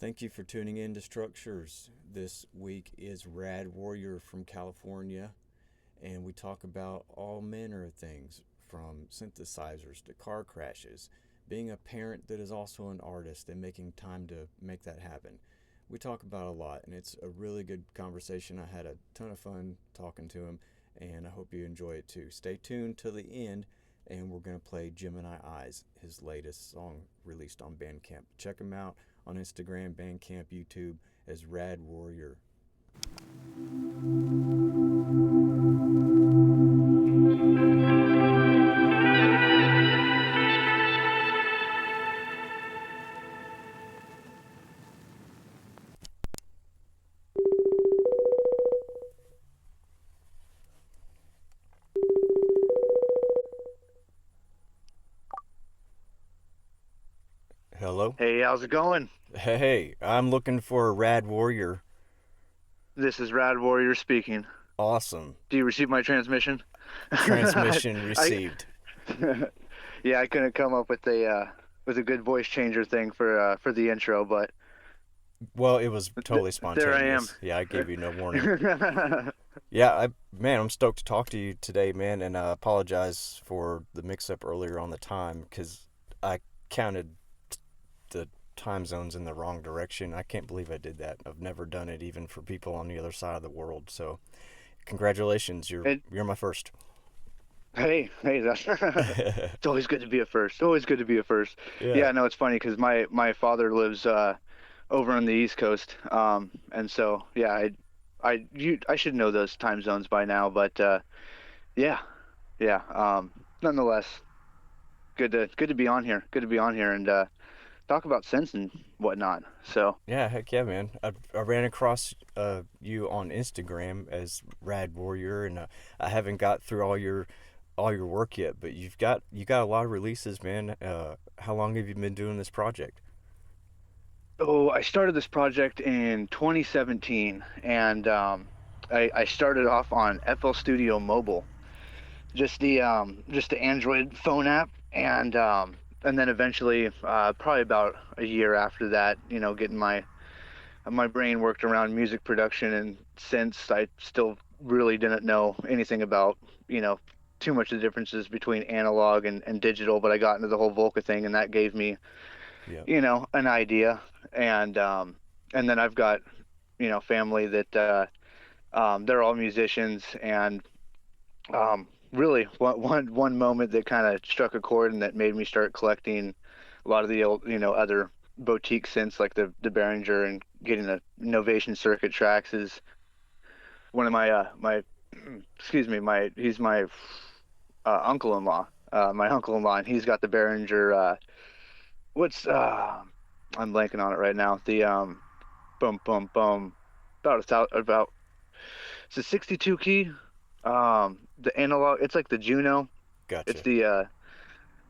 Thank you for tuning in to Structures. This week is Rad Warrior from California, and we talk about all manner of things from synthesizers to car crashes, being a parent that is also an artist and making time to make that happen. We talk about a lot, and it's a really good conversation. I had a ton of fun talking to him, and I hope you enjoy it too. Stay tuned till the end, and we're going to play Gemini Eyes, his latest song released on Bandcamp. Check him out on Instagram, Bandcamp, YouTube as Rad Warrior. Hello? Hey, how's it going? Hey, I'm looking for a Rad Warrior. This is Rad Warrior speaking. Awesome. Do you receive my transmission? Transmission I received. yeah, I couldn't come up with a good voice changer thing for the intro, but Well, it was th totally there I am. spontaneous. Yeah, I gave you no warning. Yeah, man, I'm stoked to talk to you today, man, and I apologize for the mix-up earlier on the time because I counted the time zones in the wrong direction. I can't believe I did that. I've never done it even for people on the other side of the world. So, congratulations, you're And you're my first. hey, that's it's always good to be a first. Always good to be a first. Yeah. Yeah, no, it's funny because my father lives over on the East Coast, and so yeah, I should know those time zones by now, but yeah, yeah. Nonetheless, good to be on here. Good to be on here and talk about sense and whatnot. So, Yeah, heck yeah, man. I ran across you on Instagram as Rad Warrior, and I haven't got through all your work yet, but you got a lot of releases, man. How long have you been doing this project? oh, I started this project in 2017, and I started off on FL Studio Mobile, just the Android phone app, and then eventually, probably about a year after that, getting my brain worked around music production, and since I still really didn't know anything about, you know, too much of the differences between analog and digital, but I got into the whole Volca thing, and that gave me, Yeah. an idea. And then I've got, family that they're all musicians, and really one moment that kind of struck a chord and that made me start collecting a lot of the old, other boutique synths like the Behringer and getting the Novation circuit tracks is one of my excuse me, my he's my uncle-in-law, my uncle-in-law, and he's got the Behringer. What's I'm blanking on it right now. The boom boom boom about it's a 62 key. The analog, it's like the Juno. It's Gotcha.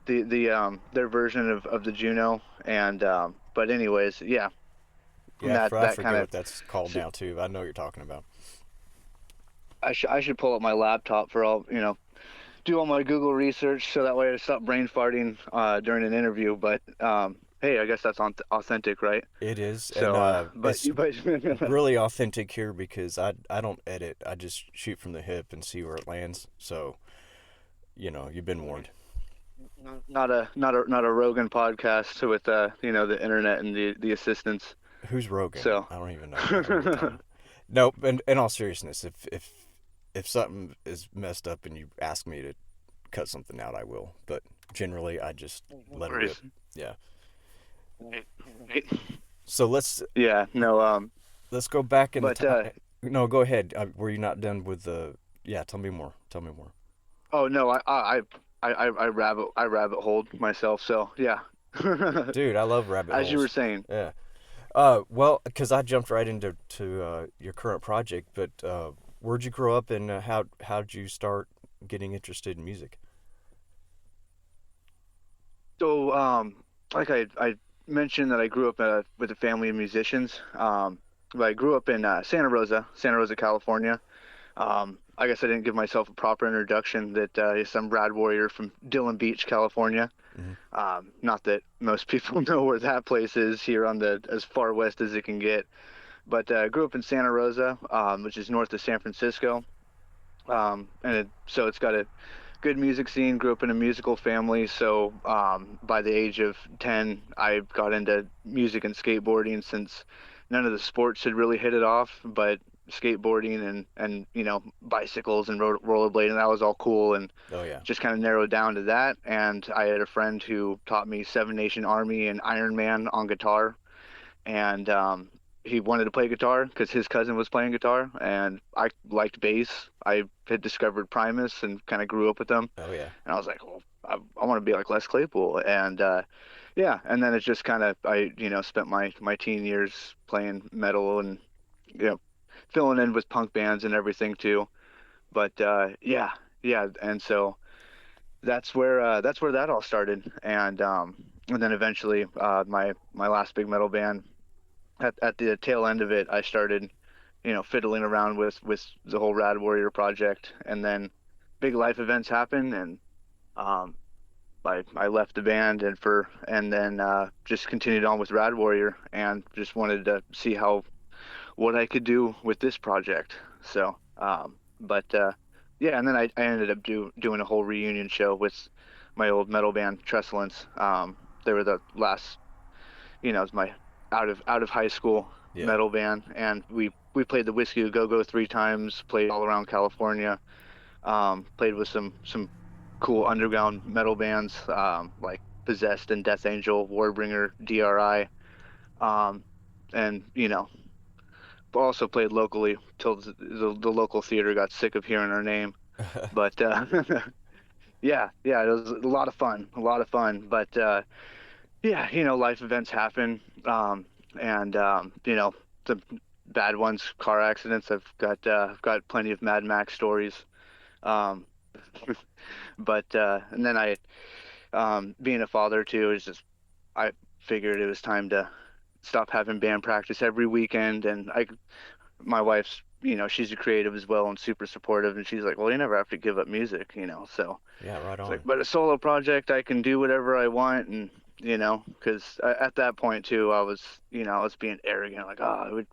the their version of the Juno, and but anyways, yeah, Yeah, I that forget kind what that's called now too. I know what you're talking about. I should pull up my laptop for all, do all my Google research so that way I stop brain farting during an interview. But hey, I guess that's on authentic, right? It is, and So it's but really authentic here because I don't edit. I just shoot from the hip and see where it lands. So you've been warned. not a Rogan podcast with the internet and the assistants. Who's Rogan? So I don't even know. I don't know what you're talking about. No, in all seriousness, if something is messed up and you ask me to cut something out, I will. But generally, I just no let it rip. worries. Yeah. Right, right. So Yeah, no, let's go back in the but time. No, go ahead. Were you not done with the? Yeah, tell me more. Tell me more. oh no, I rabbit holed myself. So yeah, Dude, I love rabbit as you were holes. saying. Yeah. Well, because I jumped right into your current project, but where'd you grow up and how'd you start getting interested in music? So like I mentioned that I grew up with a family of musicians. But I grew up in Santa Rosa, California. I guess I didn't give myself a proper introduction that yes, I'm Brad Warrior from Dillon Beach, California. Hmm. Not that most people know where that place is here on the as far west as it can get. But I grew up in Santa Rosa, which is north of San Francisco. So it's got a good music scene. Grew up in a musical family. So by the age of 10, I got into music and skateboarding since none of the sports had really hit it off, but skateboarding and bicycles and rollerblading, that was all cool, and Oh yeah. just kind of narrowed down to that. And I had a friend who taught me Seven Nation Army and Iron Man on guitar, and he wanted to play guitar because his cousin was playing guitar, and I liked bass. I had discovered Primus and kind of grew up with them, Oh yeah. and I was like, well, I want to be like Les Claypool, and yeah, and then it's just kind of spent my teen years playing metal and you know filling in with punk bands and everything too. But yeah, yeah, and so that's where that all started, and then eventually my last big metal band at the tail end of it, I started, fiddling around with the whole Rad Warrior project, and then big life events happened, and um, I left the band and then just continued on with Rad Warrior, and just wanted to see how what I could do with this project. So, but yeah, and then I ended up doing a whole reunion show with my old metal band Trestlance. They were the last, it was my out of high school Yeah. metal band, and we played the Whiskey a Go Go 3 times, played all around California, played with some cool underground metal bands, like Possessed and Death Angel, Warbringer, DRI, um, and also played locally till the local theater got sick of hearing our name. But yeah, yeah, it was a lot of fun, a lot of fun. But yeah, life events happen, and the bad ones, car accidents. I've got plenty of Mad Max stories. Um, but and then being a father too is just I figured it was time to stop having band practice every weekend, and my wife's she's a creative as well and super supportive, and she's like, well, you never have to give up music, so Yeah. Right it's like, on. but a solo project I can do whatever I want, and because at that point too I was being arrogant, like, oh, I would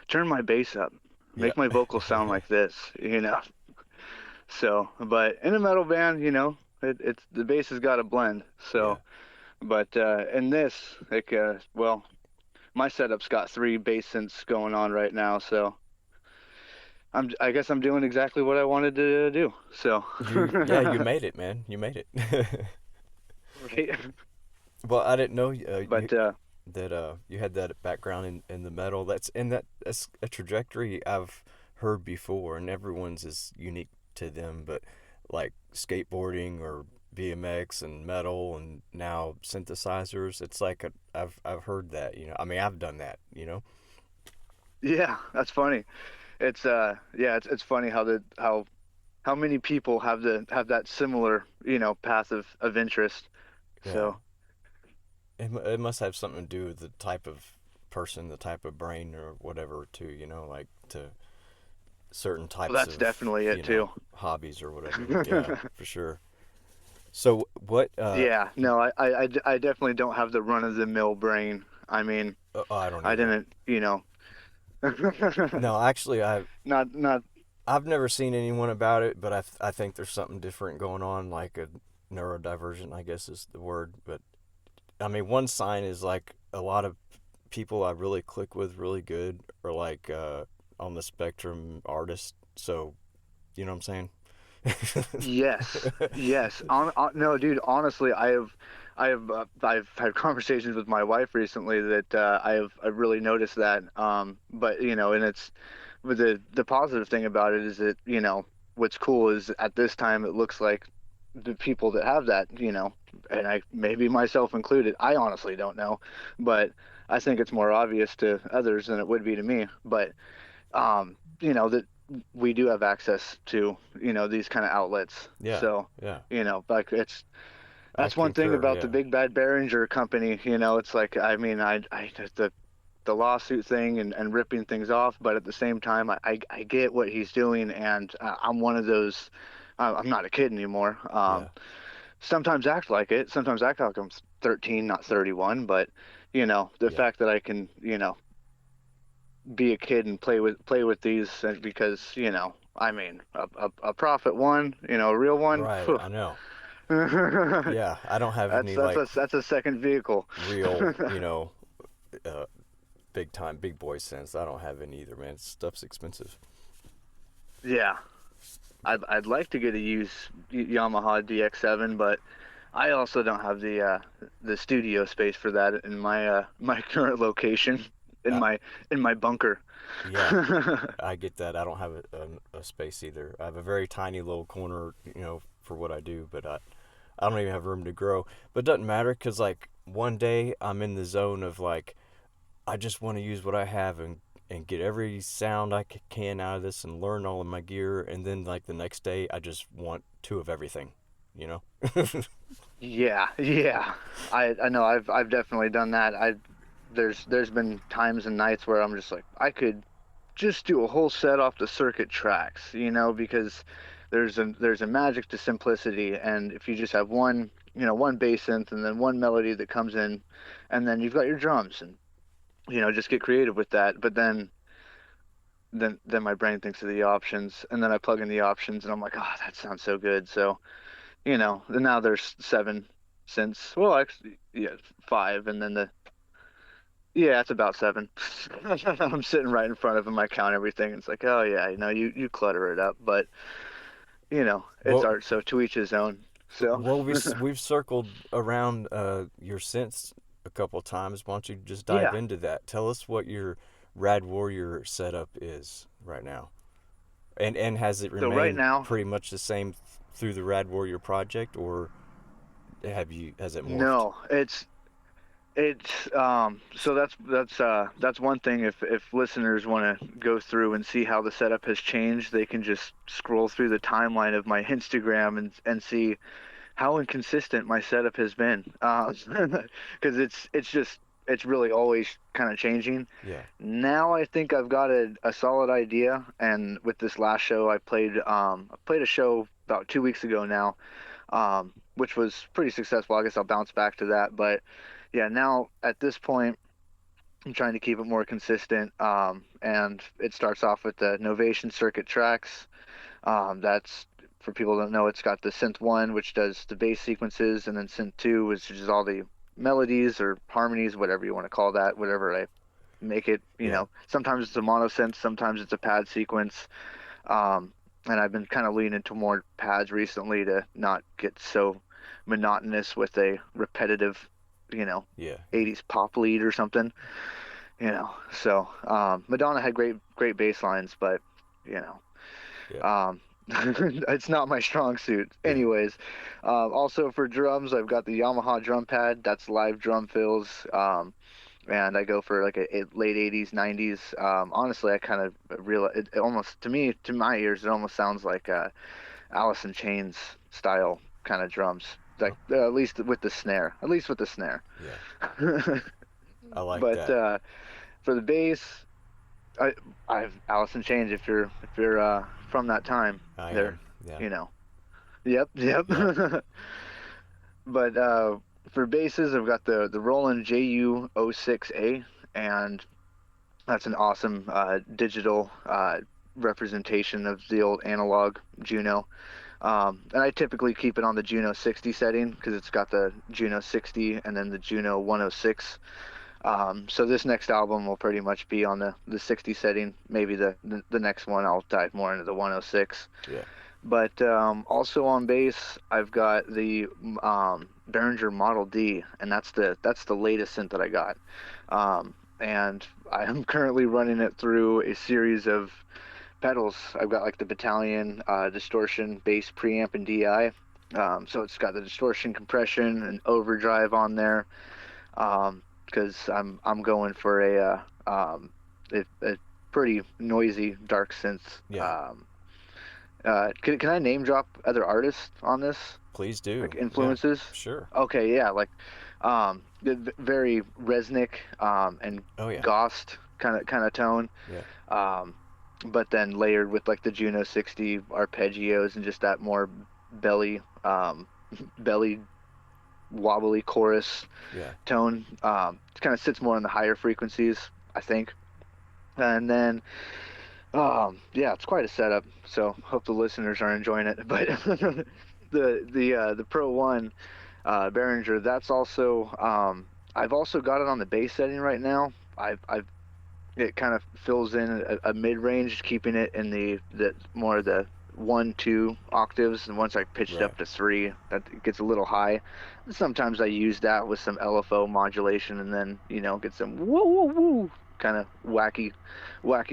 turn my bass up, Yeah. make my vocals sound like this, so but in a metal band, it's the bass has got a blend, Yeah. so but in this, like, well, my setup's got 3 bass synths going on right now, so I guess I'm doing exactly what I wanted to do. So, Yeah, you made it, man. You made it. right. Well, I didn't know you But that you had that background in the metal. That's a trajectory I've heard before, and everyone's is unique to them. But like skateboarding or BMX and metal, and now synthesizers, it's like I've heard that. I mean, I've done that. yeah, that's funny. It's yeah, it's funny how many people have that similar, path of interest. Yeah. So, It must have something to do with the type of person, the type of brain, or whatever, too. Like to certain well, types that's of definitely it too. hobbies or whatever. Yeah, for sure. So what? Yeah, no, I definitely don't have the run of the mill brain. I mean, I don't I either. didn't, No, actually, not I've never seen anyone about it, but I think there's something different going on, like a neurodivergent, I guess is the word. But I mean, one sign is like a lot of people I really click with really good are like on the spectrum artists. So you know what I'm Yes, saying? yes. No, dude. Honestly, I've had conversations with my wife recently that I've really noticed that. But and it's but the positive thing about it is that what's cool is at this time it looks like the people that have that, and I maybe myself included. I honestly don't know, but I think it's more obvious to others than it would be to me. But that we do have access to these kind of outlets, Yeah, so yeah, like I that's one thing concur. about the Yeah, big bad Behringer company. It's like, I mean, I the lawsuit thing and ripping things off, but at the same time I get what he's doing, and I'm one of those. I'm not a kid anymore, yeah, sometimes act like it. Sometimes act like I'm 13, not 31. But the Yeah. fact that I can, be a kid and play with these, because I mean, a Prophet one, a real one. Right. Phew. I know. that's Yeah. I don't have any that's like a second vehicle. real, uh, big time big boy sense. I don't have any either, man. Stuff's expensive. Yeah, I'd like to get a used Yamaha DX7, but I also don't have the studio space for that in my current location in Uh, my bunker. yeah. I get that. I don't have a space either. I have a very tiny little corner, for what I do, but I don't even have room to grow. But it doesn't matter because, like, one day I'm in the zone of, like, I just want to use what I have and get every sound I can out of this and learn all of my gear. And then, like, the next day, I just want two of everything, you know? Yeah, yeah. I know I've definitely done that. There's been times and nights where I'm just like, I could just do a whole set off the circuit tracks, because there's a magic to simplicity, and if you just have one bass synth and then one melody that comes in, and then you've got your drums, and just get creative with that. But then my brain thinks of the options, and then I plug in the options, and I'm like, oh, that sounds so good. So and now there's seven since, well, actually, yeah, five, and then yeah, it's about seven. I'm sitting right in front of him. I count everything. It's like, oh yeah, you clutter it up, but it's Well, art, so to each his own. So well, we've circled around your synths a couple times. Why don't you just dive yeah. into that? Tell us what your Rad Warrior setup is right now. And has it So right remained now, pretty much the same through the Rad Warrior project, or has it morphed? no, so that's one thing. If listeners want to go through and see how the setup has changed, they can just scroll through the timeline of my Instagram and see how inconsistent my setup has been. Because it's really always kind of changing. Yeah. Now I think I've got a solid idea, and with this last show I played a show about 2 weeks ago now, which was pretty successful. I guess I'll bounce back to that, but yeah, now at this point I'm trying to keep it more consistent. And it starts off with the Novation circuit tracks. That's for people that don't know, it's got the synth one, which does the bass sequences, and then synth two, which is all the melodies or harmonies, whatever you want to call that, whatever I make it. Yeah. Sometimes it's a mono synth, sometimes it's a pad sequence. And I've been kind of leaning to more pads recently to not get so monotonous with a repetitive, you know, Yeah. 80s pop lead or something. So Madonna had great bass lines, but you know, Yeah. it's not my strong suit. Yeah. Anyways, also for drums, I've got the Yamaha drum pad. That's live drum fills. And I go for like a late 80s, 90s. Honestly, I kind of realize it almost, to me, to my ears, it almost sounds like Alice in Chains style kind of drums. Like Oh, at least with the snare, at least with the snare. yeah. I like But that. for the bass, I I've Alice in Chains. If you're from that time, I there, am. Yeah. you know. Yep, yep. Yep. But for basses, I've got the Roland JU06A, and that's an awesome digital representation of the old analog Juno. And I typically keep it on the Juno 60 setting because it's got the Juno 60 and then the Juno 106. So this next album will pretty much be on the 60 setting. Maybe the next one I'll dive more into the 106. Yeah. But also on bass, I've got the Behringer Model D, and that's the latest synth that I got. And I am currently running it through a series of pedals. I've got like the Battalion distortion, bass, preamp, and DI. So it's got the distortion, compression, and overdrive on there. Because I'm going for a pretty noisy dark synth. Yeah. Can I name drop other artists on this, Please do. like Yeah. influences? Sure. Okay, yeah, like very Resnick and Oh yeah. Ghost kind of tone, Yeah. um, but then layered with like the Juno 60 arpeggios and just that more belly. belly wobbly chorus Yeah. tone. It kind of sits more on the higher frequencies, I think. And then, yeah, it's quite a setup. So hope the listeners are enjoying it. But the Pro One Behringer, that's also I've also got it on the bass setting right now. I've it kind of fills in a mid range, keeping it in the more the 1, 2 octaves, and once I pitch it Right. up to 3, that gets a little high. Sometimes I use that with some LFO modulation, and then get some woo woo woo kind of wacky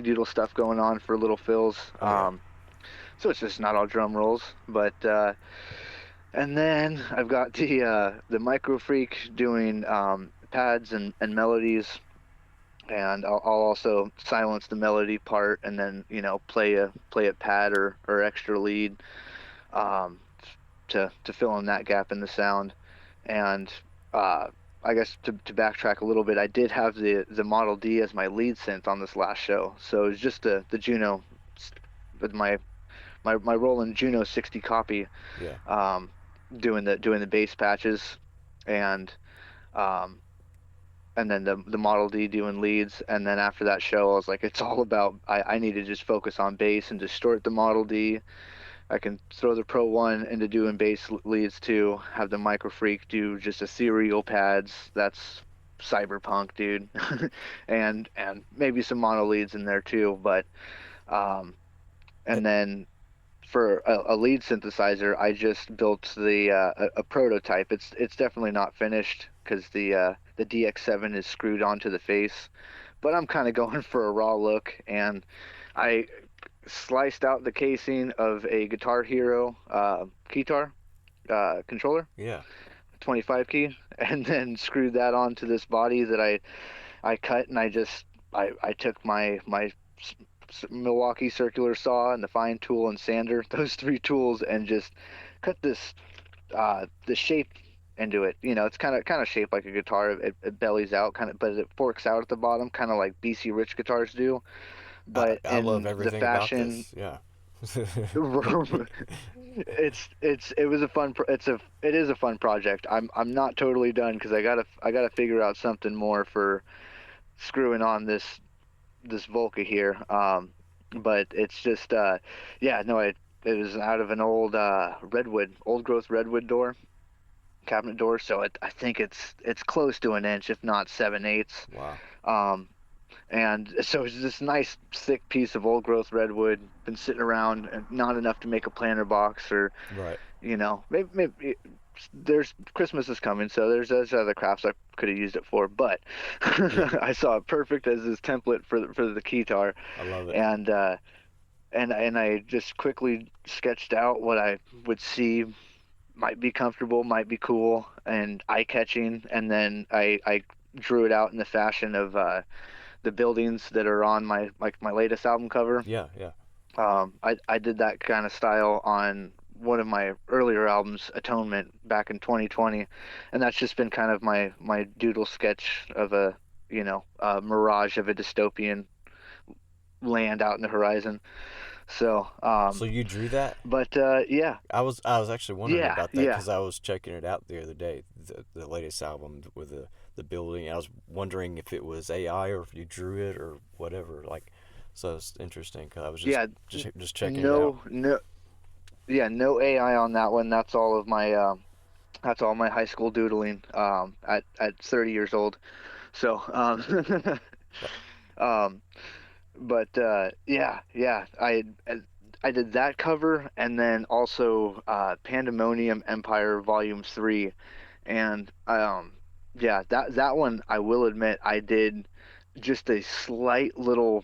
doodle stuff going on for little fills. Oh yeah. So it's just not all drum rolls, but and then I've got the Micro Freak doing pads and melodies, and I'll also silence the melody part and then play a pad or extra lead, um, to fill in that gap in the sound. And uh, I guess to backtrack a little bit, I did have the Model D as my lead synth on this last show, so it was just the Juno with my Roland Juno 60 copy, Yeah. um, doing the bass patches, and um, and then the Model D doing leads. And then after that show, I was like, it's all about I need to just focus on bass and distort the Model D. I can throw the Pro One into doing bass leads too. Have the Micro Freak do just ethereal pads. That's cyberpunk, dude. And maybe some mono leads in there too. But um, It, and then for a lead synthesizer, I just built a prototype. It's definitely not finished because the DX7 is screwed onto the face, but I'm kind of going for a raw look, and I sliced out the casing of a Guitar Hero guitar controller, yeah. 25 key, and then screwed that onto this body that I cut, and I took my Milwaukee circular saw and the fine tool and sander, those 3 tools, and just cut the shape into it. It's kind of shaped like a guitar. It bellies out kind of, but it forks out at the bottom, kind of like BC Rich guitars do. But I love in the everything about fashion, this. Yeah. it is a fun project. I'm not totally done because I gotta figure out something more for screwing on this Volca here. But it's just yeah, no, it was out of an old old growth redwood door, cabinet door. So I think it's close to an inch, if not 7/8. Wow. Um, and so it's this nice thick piece of old growth redwood, been sitting around, and not enough to make a planter box, or Right. maybe there's Christmas is coming, so there's other crafts I could have used it for, but Yeah. I saw it perfect as this template for the keytar, I love it. and I just quickly sketched out what I would see might be comfortable, might be cool, and eye-catching, and then I drew it out in the fashion of the buildings that are on my latest album cover. Yeah. Yeah. I did that kind of style on one of my earlier albums, Atonement, back in 2020, and that's just been kind of my doodle sketch of a mirage of a dystopian land out in the horizon. So, So you drew that? but yeah, I was actually wondering yeah, about that yeah, because I was checking it out the other day, the latest album with the building. I was wondering if it was AI or if you drew it or whatever. Like, so it's interesting because I was just yeah. just checking it out. No, no, yeah, no AI on that one. That's all my high school doodling at 30 years old. So, um, but yeah, yeah, I did that cover, and then also Pandemonium Empire Volume 3, and yeah, that one I will admit I did just a slight little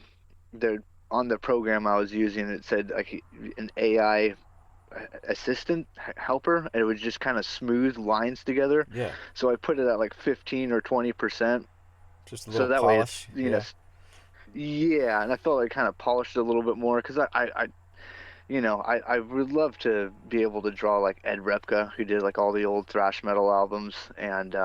there on the program I was using. It said like an AI assistant helper, and it would just kind of smooth lines together. Yeah, So I put it at like 15 or 20%. just a little So that way it's, polish. Yeah, yeah, and I felt like kind of polished it a little bit more because I would love to be able to draw like Ed Repka, who did like all the old thrash metal albums, and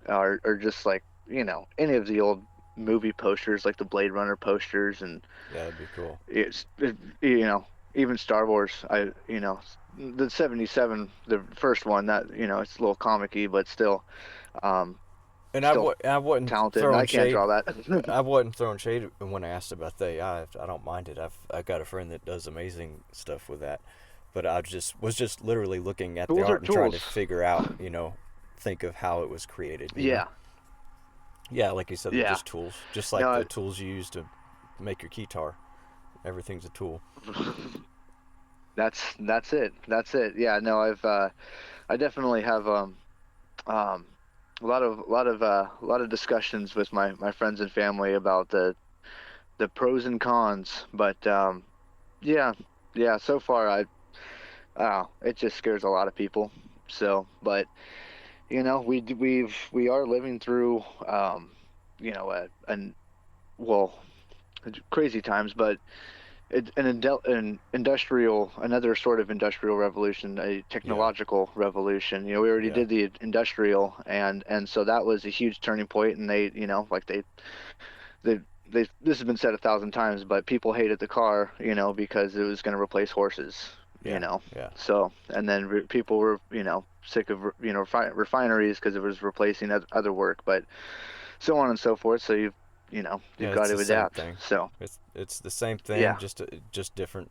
or just like any of the old movie posters, like the Blade Runner posters, and yeah, that'd be cool. it's it, you know even Star Wars, the 77, the first one, that, it's a little comic-y, but still, um, And still I wasn't talented, and I throwing can't shade. draw that. I wasn't throwing shade when I asked about the AI. I don't mind it. I got a friend that does amazing stuff with that, but I just literally looking at the Tools are art and trying to tools. figure out, think of how it was created. Yeah, Yeah, like you said, they're yeah. just tools, just like No, the tools you use to make your guitar. Everything's a tool. that's it. That's it. Yeah, no, I definitely have um a lot of discussions with my friends and family about the pros and cons, but yeah, yeah, so far it just scares a lot of people. So, but we are living through you know, an well, crazy times, but an industrial, another sort of industrial revolution, a Yeah, technological revolution. We already yeah, did the industrial, and so that was a huge turning point, and like they this has been said 1,000 times, but people hated the car, because it was going to replace horses, you yeah, know. yeah. So, and then people were, sick of, refineries because it was replacing other work, but so on and so forth. So you've Yeah, got it's to the same adapt. thing. So, It's the same thing, yeah, just different.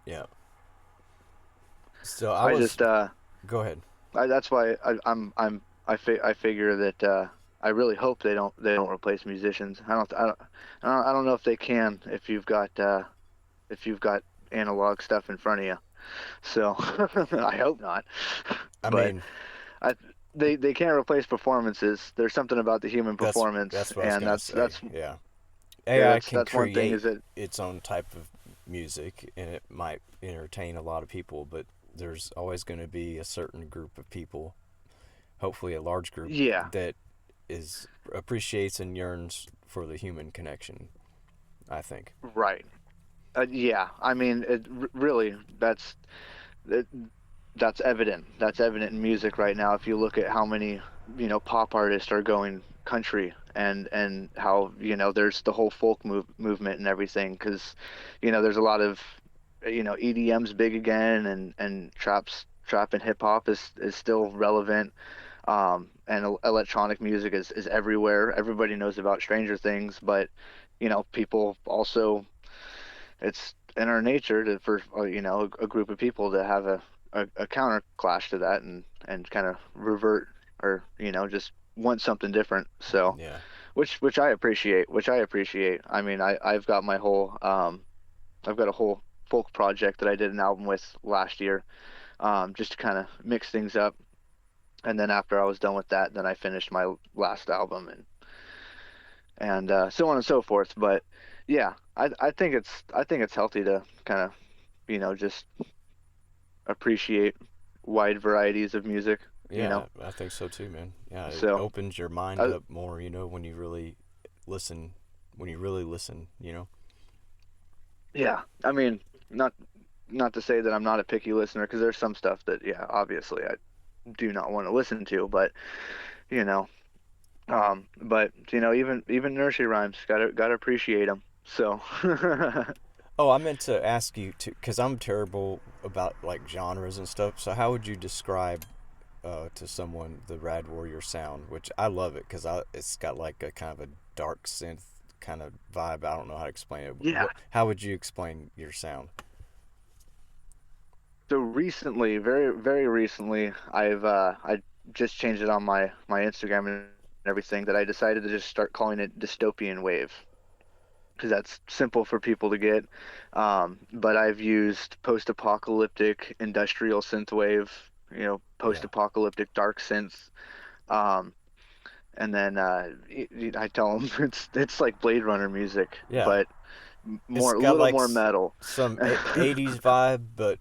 Yeah. So I I was. just Go ahead. that's why I figure that I really hope they don't replace musicians. I don't know if they can if you've got analog stuff in front of you. So I hope not. I But mean, I they can't replace performances. There's something about the human performance, that's what I was and gonna that's say. that's Yeah, yeah, AI can that's one thing create is that its own type of music, and it might entertain a lot of people, but there's always going to be a certain group of people, hopefully a large group, yeah, that is appreciates and yearns for the human connection. I think. right. Yeah, I mean, really, it, that's evident. That's evident in music right now. If you look at how many, pop artists are going country, and how, there's the whole folk movement and everything, because, there's a lot of, EDM's big again, and trap and hip hop is still relevant. And electronic music is everywhere. Everybody knows about Stranger Things, but, people also, it's in our nature to for a group of people to have a counter clash to that, and kind of revert, or just want something different. So Yeah. which I appreciate, I mean, I've got a whole folk project that I did an album with last year, just to kind of mix things up. And then after I was done with that, then I finished my last album, and so on and so forth. But yeah, I think it's healthy to kind of, just appreciate wide varieties of music, you Yeah, know. I think so too, man. Yeah, it So, opens your mind I, up more, when you really listen. When you really listen. yeah, I mean, not not to say that I'm not a picky listener, because there's some stuff that, yeah, obviously I do not want to listen to, but you know, even nursery rhymes, gotta appreciate them. So, Oh, I meant to ask you to, because I'm terrible about like genres and stuff. So how would you describe to someone the Rad Warrior sound? Which I love it because it's got like a kind of a dark synth kind of vibe. I don't know how to explain it. yeah. How would you explain your sound? So recently, very very recently, I just changed it on my Instagram and everything, that I decided to just start calling it dystopian wave, because that's simple for people to get. But I've used post-apocalyptic industrial synthwave, Yeah, post-apocalyptic dark synth. Um, and then I tell them it's like Blade Runner music, yeah. but It's a got little like more metal. some '80s vibe, but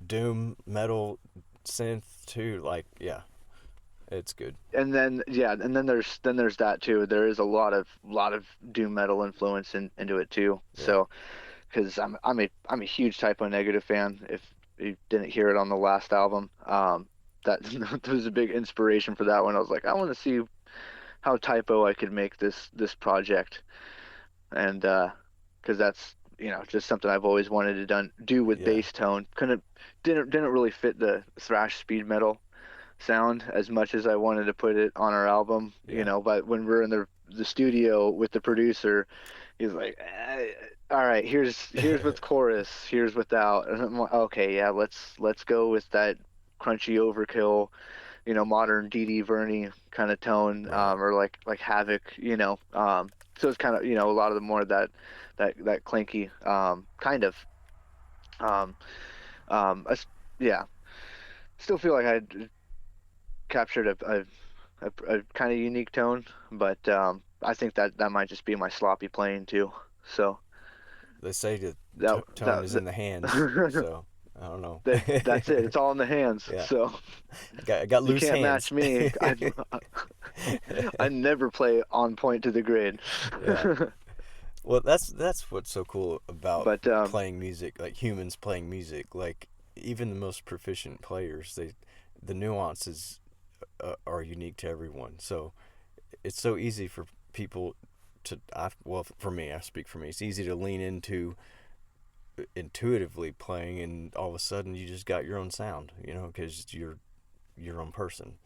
doom metal synth too. Like, yeah, it's good. And then, yeah, and then there's that too. There is a lot of doom metal influence into it too. Yeah, So, because I'm a huge Typo Negative fan. If you didn't hear it on the last album, that that was a big inspiration for that one. I was like, I want to see how Typo I could make this project, and because that's just something I've always wanted to do with Yeah. bass tone. Didn't really fit the thrash speed metal sound as much as I wanted to put it on our album, Yeah. but when we're in the studio with the producer, he's like, all right, here's with chorus, here's without. And I'm like, okay, yeah, let's go with that crunchy overkill, modern D.D. Verney kind of tone, Right. or like Havoc, so it's kind of, a lot of the more that clanky, kind of, um, I s yeah, still feel like I captured a kind of unique tone, but I think that might just be my sloppy playing too. So They say that that tone that, is in the hands, that so I don't know. that's it. It's all in the hands. Yeah. So I got you loose can't match hands. me. I never play on point to the grid. Yeah. Well, that's what's so cool about But playing music, like humans playing music. Like even the most proficient players, the nuances are unique to everyone. So it's so easy for people well, for me, I speak for me. It's easy to lean into intuitively playing, and all of a sudden you just got your own sound, because you're your own person.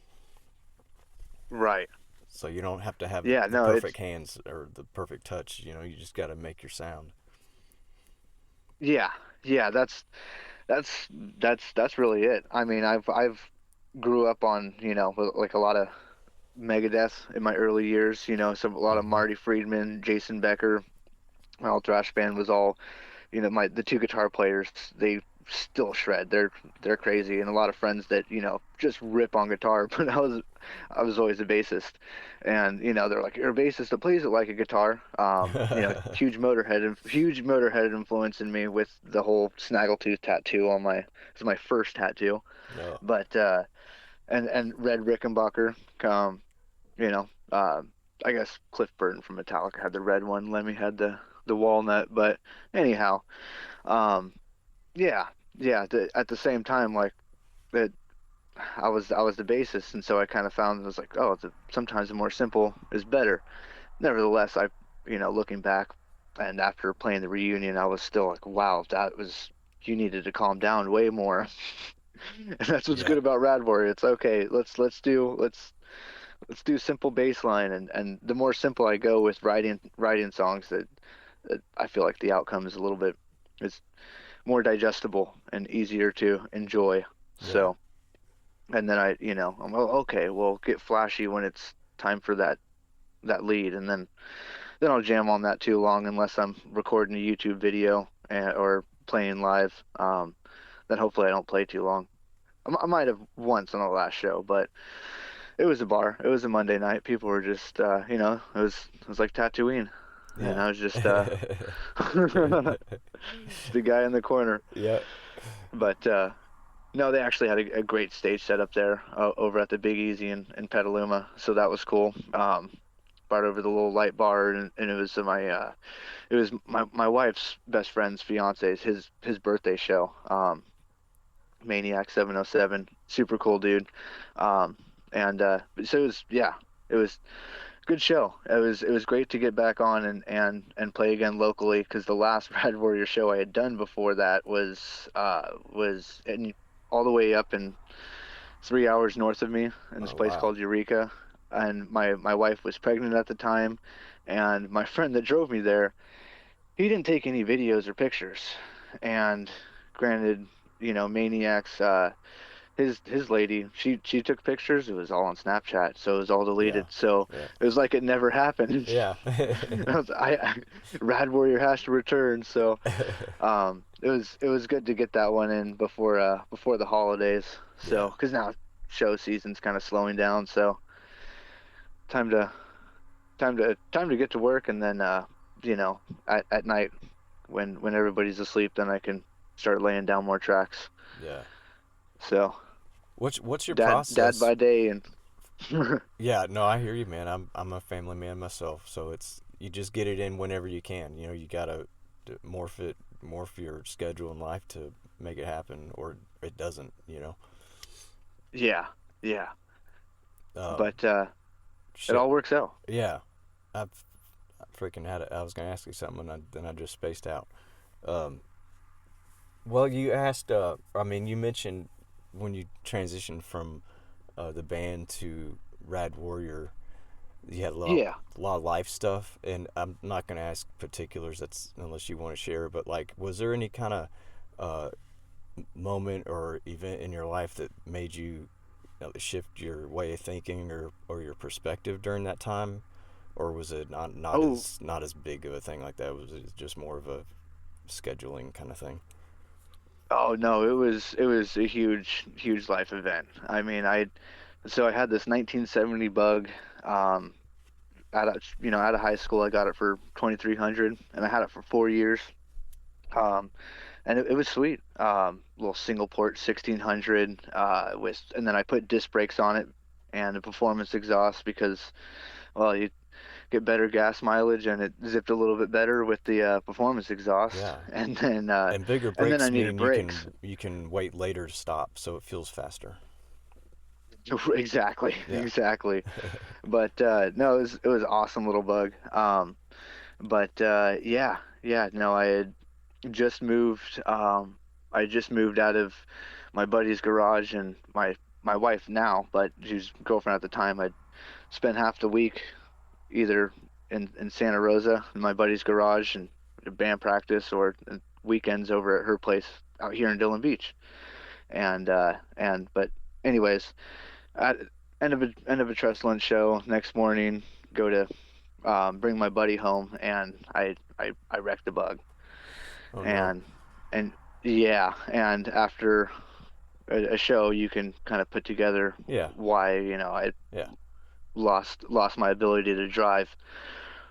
right, So you don't have to have yeah, the no, perfect it's hands or the perfect touch. You just got to make your sound. yeah, yeah. That's really it. I mean, I've grew up on, with, like, a lot of Megadeth in my early years. A lot of Mm-hmm. Marty Friedman, Jason Becker. My old thrash band was all, my the two guitar players, they still shred. They're crazy, and a lot of friends that, just rip on guitar. But I was always a bassist, and they're like, you're a bassist that plays it like a guitar. Huge Motorhead influence in me with the whole snaggletooth tattoo on my it's my first tattoo. No. But and Red Rickenbacker, you know, I guess Cliff Burton from Metallica had the red one. Lemmy had the walnut. But anyhow, um, yeah, yeah. At the same time, like that, I was the bassist, and so I kind of found, I was like, oh, sometimes the more simple is better. Nevertheless, looking back and after playing the reunion, I was still like, wow, you needed to calm down way more. And that's what's Yeah. good about Rad Warrior. It's okay. Let's do simple bass line, and the more simple I go with writing songs, that I feel like the outcome is a little bit is more digestible and easier to enjoy. Yeah. So, and then I'm, oh, okay, well, get flashy when it's time for that lead, and then I'll jam on that too long, unless I'm recording a YouTube video, or playing live. Then hopefully I don't play too long. I might have once on the last show, but it was a bar. It was a Monday night. People were just, it was like Tatooine, and Yeah. I was just the guy in the corner. Yeah. But no, they actually had a great stage set up there, over at the Big Easy in Petaluma, so that was cool. Brought over the little light bar, and it was my wife's best friend's fiance's his birthday show. Maniac 707, super cool dude. Um, and so it was good show. It was great to get back on and play again locally, because the last Rad Warrior show I had done before that was all the way up in 3 hours north of me, in this Oh place wow. called Eureka. And my wife was pregnant at the time, and my friend that drove me there, he didn't take any videos or pictures. And granted, Maniac's, his lady, she took pictures. It was all on Snapchat, so it was all Yeah. deleted. So Yeah. it was like it never happened. Yeah. Rad Warrior has to return. So it was good to get that one in before the holidays. Yeah. So, because now show season's kind of slowing down, so time to time to get to work, and then at night, when everybody's asleep, then I can start laying down more tracks. Yeah. So What's your dad process? by day, and Yeah, no, I hear you, man. I'm a family man myself, so it's you just get it in whenever you can. You gotta morph your schedule in life to make it happen, or it doesn't. yeah, yeah. Um, But it shit. all works out. Yeah, I've I freaking had it. I was gonna ask you something, and then I just spaced out. Um, well, you asked. I mean, you mentioned when you transitioned from the band to Rad Warrior, you had Yeah. a lot of life stuff, and I'm not gonna ask particulars. That's unless you want to share. But like, was there any kind of uh, moment or event in your life that made you shift your way of thinking or your perspective during that time, or was it Oh, not as big of a thing like that? Was it just more of a scheduling kind of thing? oh no, it was a huge life event. I mean, I had this 1970 bug. Um, out of high school, I got it for 2300, and I had it for 4 years. Um, and it was sweet. Little single port 1600 and then I put disc brakes on it and a performance exhaust because, well, you get better gas mileage and it zipped a little bit better with the performance exhaust. Yeah, and bigger And then I brakes needed mean brakes. you can wait later to stop, so it feels faster. Exactly, Yeah, exactly. But no, it was an awesome little bug. But yeah, no, just moved I just moved out of my buddy's garage, and my wife now, but she's girlfriend at the time. I'd spent half the week either in Santa Rosa in my buddy's garage and band practice, or weekends over at her place out here in Dillon Beach. And but anyways, at end of a trust lunch show next morning, go to bring my buddy home, and I wrecked the bug. oh no, And and yeah, and after a show, you can kind of put together yeah, why, I yeah, lost my ability to drive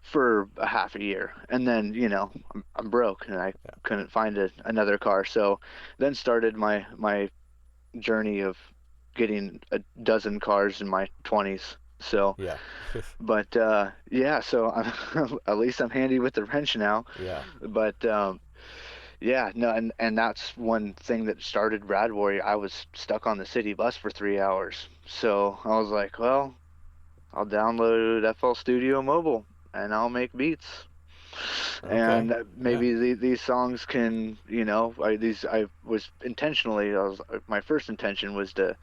for a half a year. And then, I'm broke and I yeah, couldn't find another car. So then started my journey of getting a dozen cars in my 20s. So, yeah, but yeah, so at least I'm handy with the wrench now. yeah, But yeah, no, and that's one thing that started Rad Warrior. I was stuck on the city bus for 3 hours. So I was like, well, I'll download FL Studio Mobile and I'll make beats. okay, And yeah, maybe these songs can, I was intentionally, my first intention was to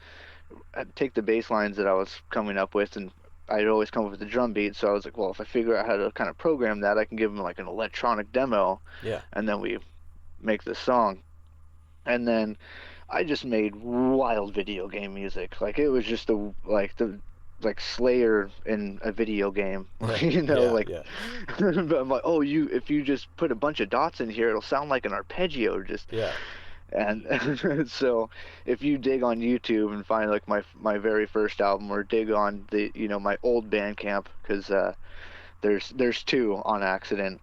take the bass lines that I was coming up with, and I'd always come up with the drum beat. So I was like, well, if I figure out how to kind of program that, I can give them like an electronic demo, yeah, and then we make the song. And then I just made wild video game music. Like it was just the like Slayer in a video game. yeah, Like yeah, but I'm like, oh, you if you just put a bunch of dots in here, it'll sound like an arpeggio. Just yeah, and so if you dig on YouTube and find like my very first album, or dig on the my old Bandcamp, because there's two on accident.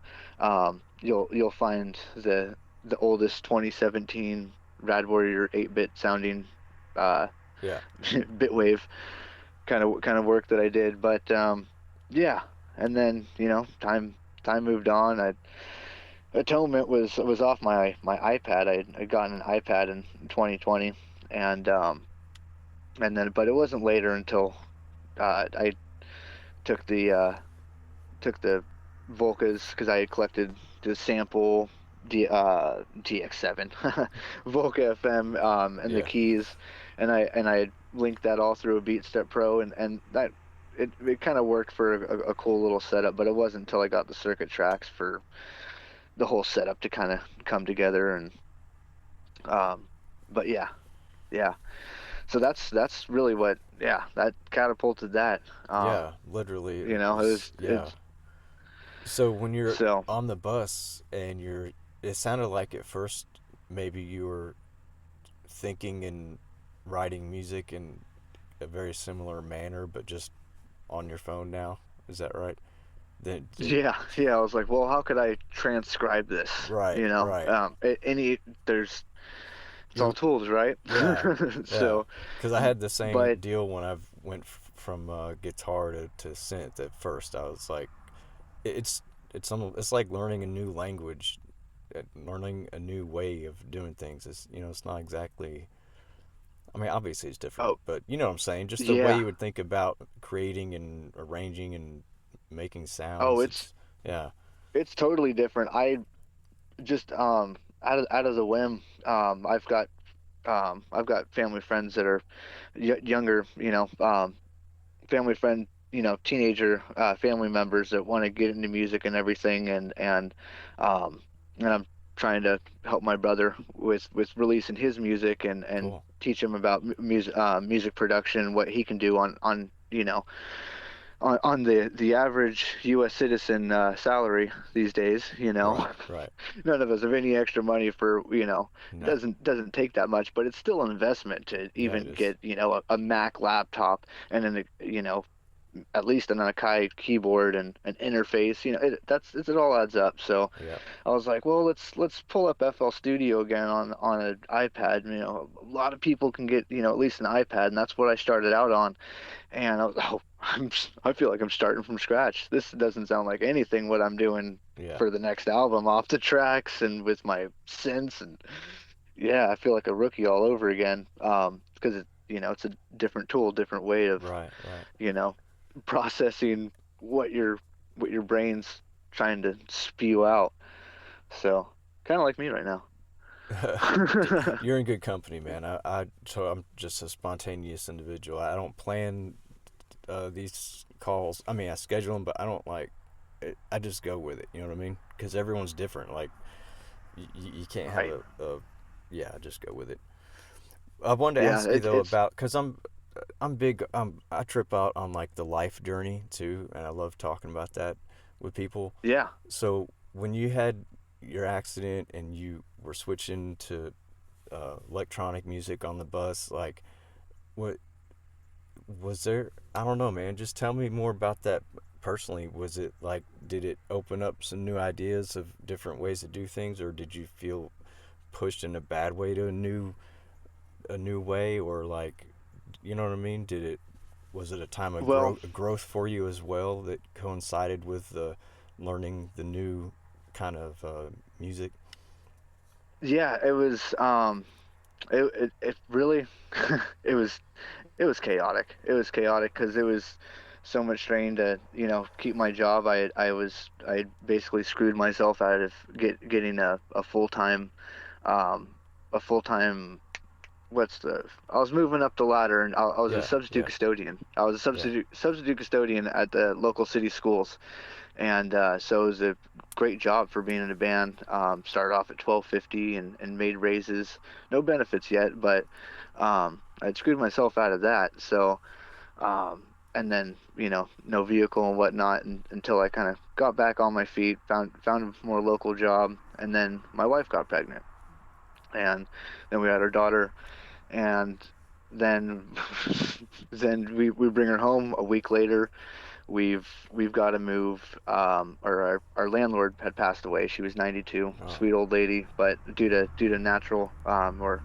You'll find the oldest 2017 Rad Warrior 8-bit sounding uh, yeah, bitwave kind of work that I did. But yeah, and then time moved on. Atonement was off my iPad. I'd gotten an iPad in 2020, and then but it wasn't later until I took the uh, took the Volcas, because I had collected the sample DX7 Volca FM, and the yeah, keys, and I had linked that all through a BeatStep Pro, and that it kind of worked for a cool little setup. But it wasn't until I got the circuit tracks for the whole setup to kind of come together. And um but yeah, so that's really what, yeah, that catapulted that. yeah. Literally, it It was was yeah. it's So when you're so on the bus and it sounded like at first maybe you were thinking and writing music in a very similar manner, but just on your phone now. Is that right? Then Yeah, I was like, well, how could I transcribe this? right, right. Any there's it's all You're tools, right? yeah, yeah. So, Because I had the same but deal when I went from guitar to synth. At first, I was like, it's it's like learning a new language, learning a new way of doing things. It's not exactly. I mean, obviously it's different, oh but you know what I'm saying. Just the way yeah, you would think about creating and arranging and making oh sounds. It's yeah, it's totally different. just out of the whim, I've got family friends that are younger, family friend, teenager family members that want to get into music and everything, um, and I'm trying to help my brother with releasing his music and Cool. teach him about music production, what he can do on on the average U.S. citizen salary these days. Right, right. None of us have any extra money for, it No. doesn't take that much, but it's still an investment to Yeah, it even is. get, a Mac laptop and then, at least an Akai keyboard and an interface. It all adds up. So Yeah. I was like, well, let's pull up FL Studio again on an iPad. A lot of people can get, at least an iPad, and that's what I started out on. And I was, oh, I feel like I'm starting from scratch. This doesn't sound like anything what I'm doing Yeah. for the next album off the tracks and with my synths. And yeah, I feel like a rookie all over again. Because it's a different tool, different way of, Right, right. you know, processing what your brain's trying to spew out. So kind of like me right now. You're in good company, man. So I'm just a spontaneous individual. I don't plan these calls. I mean, I schedule them, but I don't like. I just go with it. You know what I mean? Because everyone's different. Like you can't have Right. a. Yeah, just go with it. I wanted to Yeah, ask you though it's about because I'm big. I trip out on like the life journey too, and I love talking about that with people. yeah. So when you had your accident and you were switching to electronic music on the bus, like what was there? I don't know, man. Just tell me more about that personally. Was it like, did it open up some new ideas of different ways to do things, or did you feel pushed in a bad way to a new way, or like, you know what I mean? Did it was it a time of Well, growth for you as well that coincided with the learning the new kind of music? yeah, it was it really it was it was chaotic. It was chaotic because it was so much strain to, keep my job. I basically screwed myself out of getting a full-time um a full-time what's the I was moving up the ladder, and I was a Yeah, substitute yeah, custodian. I was a yeah. substitute custodian at the local city schools. And so it was a great job for being in a band. Started off at 12.50 and made raises. No benefits yet, but I'd screwed myself out of that. So and then no vehicle and whatnot, until I kind of got back on my feet, found a more local job, and then my wife got pregnant, and then we had our daughter, and then then we bring her home a week later. We've got to move. Or our landlord had passed away. She was 92, Oh, sweet old lady, but due to natural or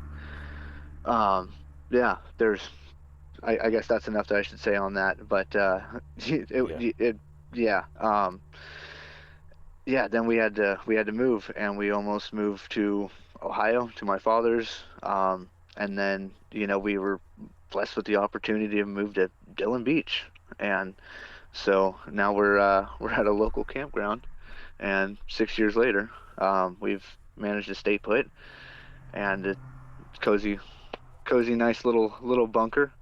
um yeah, I guess that's enough that I should say on that. But yeah. yeah, yeah. Then we had to move, and we almost moved to Ohio to my father's. And then we were blessed with the opportunity to move to Dillon Beach, and so now we're at a local campground, and 6 years later, we've managed to stay put, and it's cozy, nice little bunker,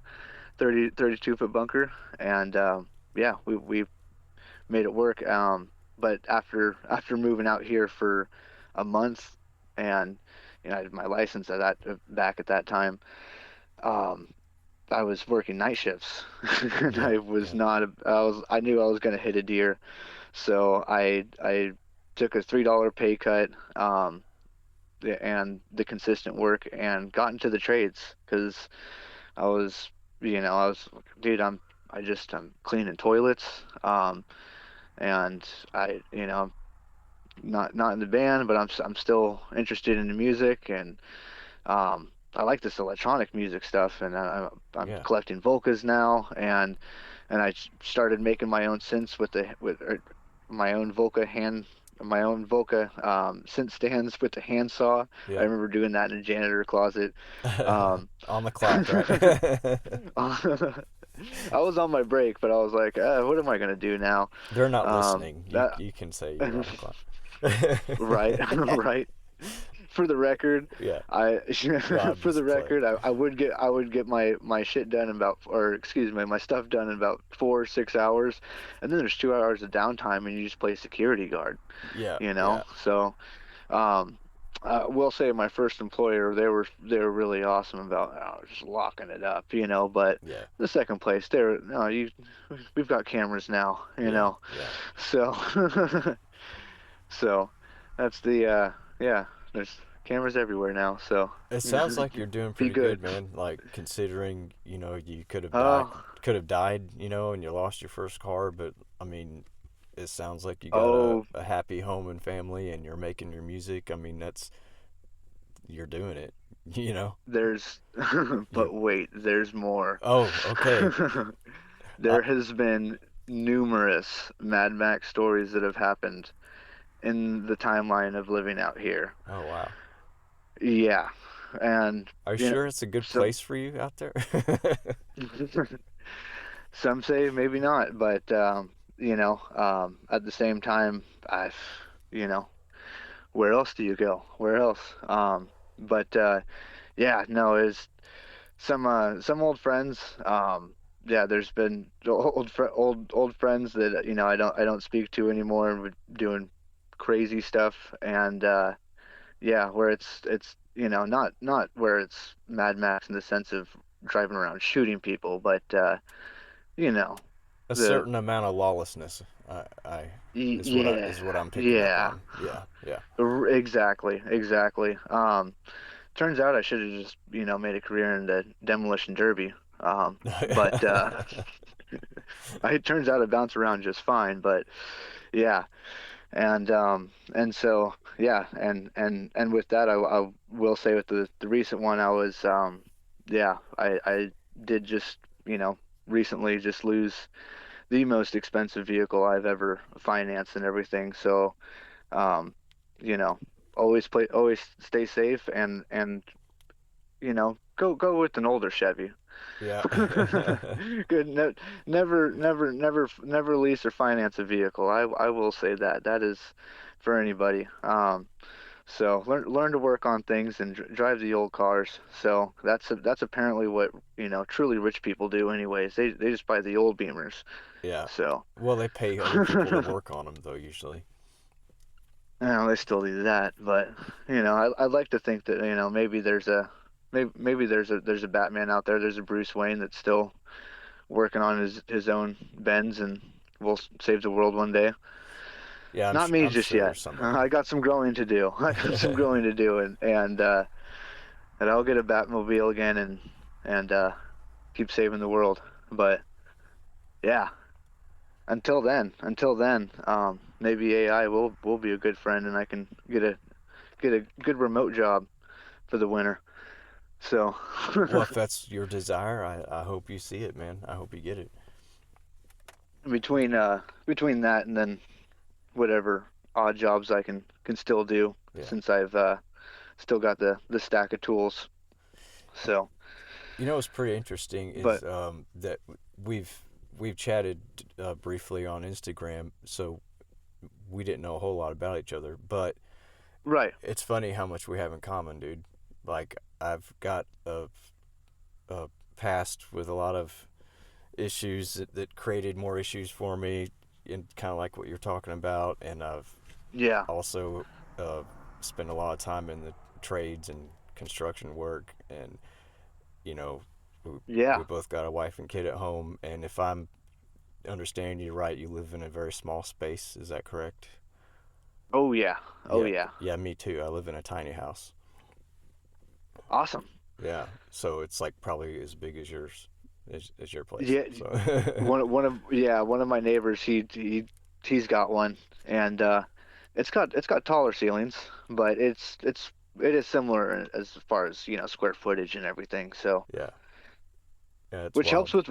32 foot bunker, and yeah, we made it work. But after moving out here for a month, and I had my license at that back at that time. Um, I was working night shifts, and Yeah, I was yeah. not. I knew I was going to hit a deer. So I took a $3 pay cut, and the consistent work, and got into the trades because I was, I was, dude, I'm cleaning toilets, and I'm not in the band, but I'm still interested in the music, and I like this electronic music stuff, and I'm Yeah. collecting Volcas now, and started making my own synths my own Volca synth stands with the handsaw. I Yeah. remember doing that in a janitor closet. Um, On the clock, right? I was on my break, but I was like, what am I gonna do now? They're not Um, listening. that You can say you're on the clock. Right, right. For the record, Yeah. I No, I'm for the just playing. record, I would get my shit done in about, or excuse me, my stuff done in about 4 or 6 hours, and then there's 2 hours of downtime, and you just play security guard, Yeah, you yeah, know. So, um, I will say my first employer, they were really awesome about just locking it up, you know. But yeah, the second place, they're no, we've got cameras now, you yeah, know. yeah. So, so that's the yeah. There's cameras everywhere now, so It sounds like you're doing be pretty good. good, man. Like considering, you Oh, could have died, and you lost your first car, but I mean, it sounds like you got oh, a happy home and family and you're making your music. I mean, that's you're doing it, you know. there's, You but wait, there's more. Oh, okay. Uh, There has been numerous Mad Max stories that have happened in the timeline of living out here. oh wow. Yeah, and Are you you know, sure it's a good some place for you out there? some say maybe not, but at the same time, you know, where else do you go? Where else? But yeah, no, it's some old friends. Yeah, there's been old friends that I don't speak to anymore, and we're doing crazy stuff. And yeah, where it's not where it's Mad Max in the sense of driving around shooting people, but you know A the certain amount of lawlessness. I yeah, is what I'm picking up yeah, on. Yeah, yeah. exactly, exactly. Turns out I should have just made a career in the demolition derby. But it turns out I bounce around just fine. But yeah, and so yeah, and with that, I will say with the recent one, I was yeah, I did just recently just lose the most expensive vehicle I've ever financed and everything. So um, you know, always stay safe, and go with an older Chevy. Yeah. Good. Never lease or finance a vehicle. I will say that is for anybody. So learn to work on things and drive the old cars. So that's apparently what truly rich people do. Anyways, they just buy the old Beamers. Yeah. So Well, they pay other people to work on them though usually. they still do that, but I'd like to think that maybe there's a Batman out there. There's a Bruce Wayne that's still working on his own Benz and will save the world one day. Yeah, Not me I'm just sure yet. there's somebody. I got some growing to do. I got some growing to do, and I'll get a Batmobile again and keep saving the world. But yeah, until then, maybe AI will be a good friend, and I can get a good remote job for the winter. So Well, if that's your desire, I hope you see it, man. I hope you get it. between that and then whatever odd jobs I can still do Yeah. since I've still got the stack of tools. So, What's pretty interesting is but that we've we've chatted briefly on Instagram, so we didn't know a whole lot about each other. But right, it's funny how much we have in common, dude. Like I've got a past with a lot of issues that created more issues for me, and kind of like what you're talking about. And I've yeah, also uh, spent a lot of time in the trades and construction work, and you know, we, yeah, we both got a wife and kid at home. And if I'm understanding you right, you live in a very small space. Is that correct? oh yeah, oh Yeah, yeah, yeah, me too. I live in a tiny house. awesome. Yeah, so it's like probably as big as yours, as your place. Yeah, So, one of my neighbors, he's got one, and it's got taller ceilings, but it is similar as far as square footage and everything. So yeah, yeah, it's which wild. helps with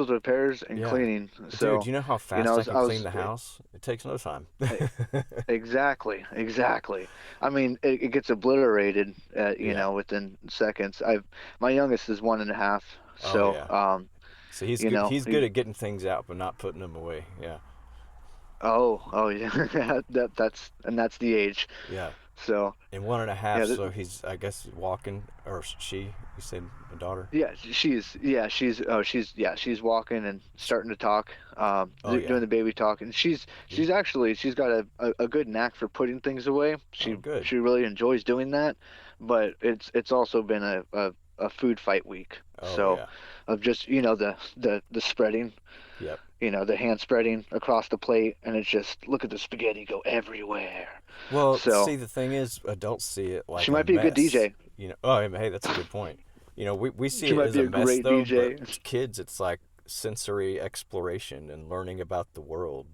repairs, and Yeah, cleaning. dude, So you know how I fast I was can clean the house? It takes no time. exactly, exactly. I mean, it gets obliterated, Yeah. within seconds. My youngest is 1.5, Oh so yeah. So he's good. He's good he at getting things out, but not putting them away. Yeah. Oh yeah. That's the age. Yeah. So And 1.5, yeah, so he's, I guess, walking, or she, you said a daughter? yeah, she's walking and starting to talk, Oh, yeah. doing the baby talk, and Yeah. she's got a good knack for putting things away. Oh, good. She really enjoys doing that, but it's also been a food fight week. Oh, So yeah. of just the spreading, Yep. the hand spreading across the plate, and it's just look at the spaghetti go everywhere. Well, So see, the thing is, adults see it she like a might be a good mess. DJ. Oh, hey, that's a good point. We see She it might as be a a mess, great though, but DJ. to kids, it's like sensory exploration and learning about the world.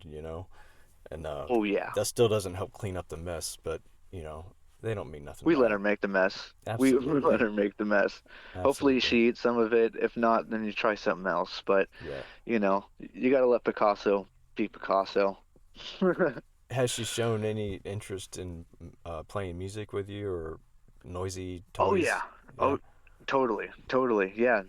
And Oh yeah. that still doesn't help clean up the mess, but, you know, they don't mean nothing We by let her it. make the mess. We let Absolutely. her make the mess. Hopefully Absolutely. she eats some of it. If not, then you try something else. But Yeah. you got to let Picasso be Picasso. Has she shown any interest in playing music with you or noisy Oh yeah. toys? Yeah. Oh, totally, totally. Yeah.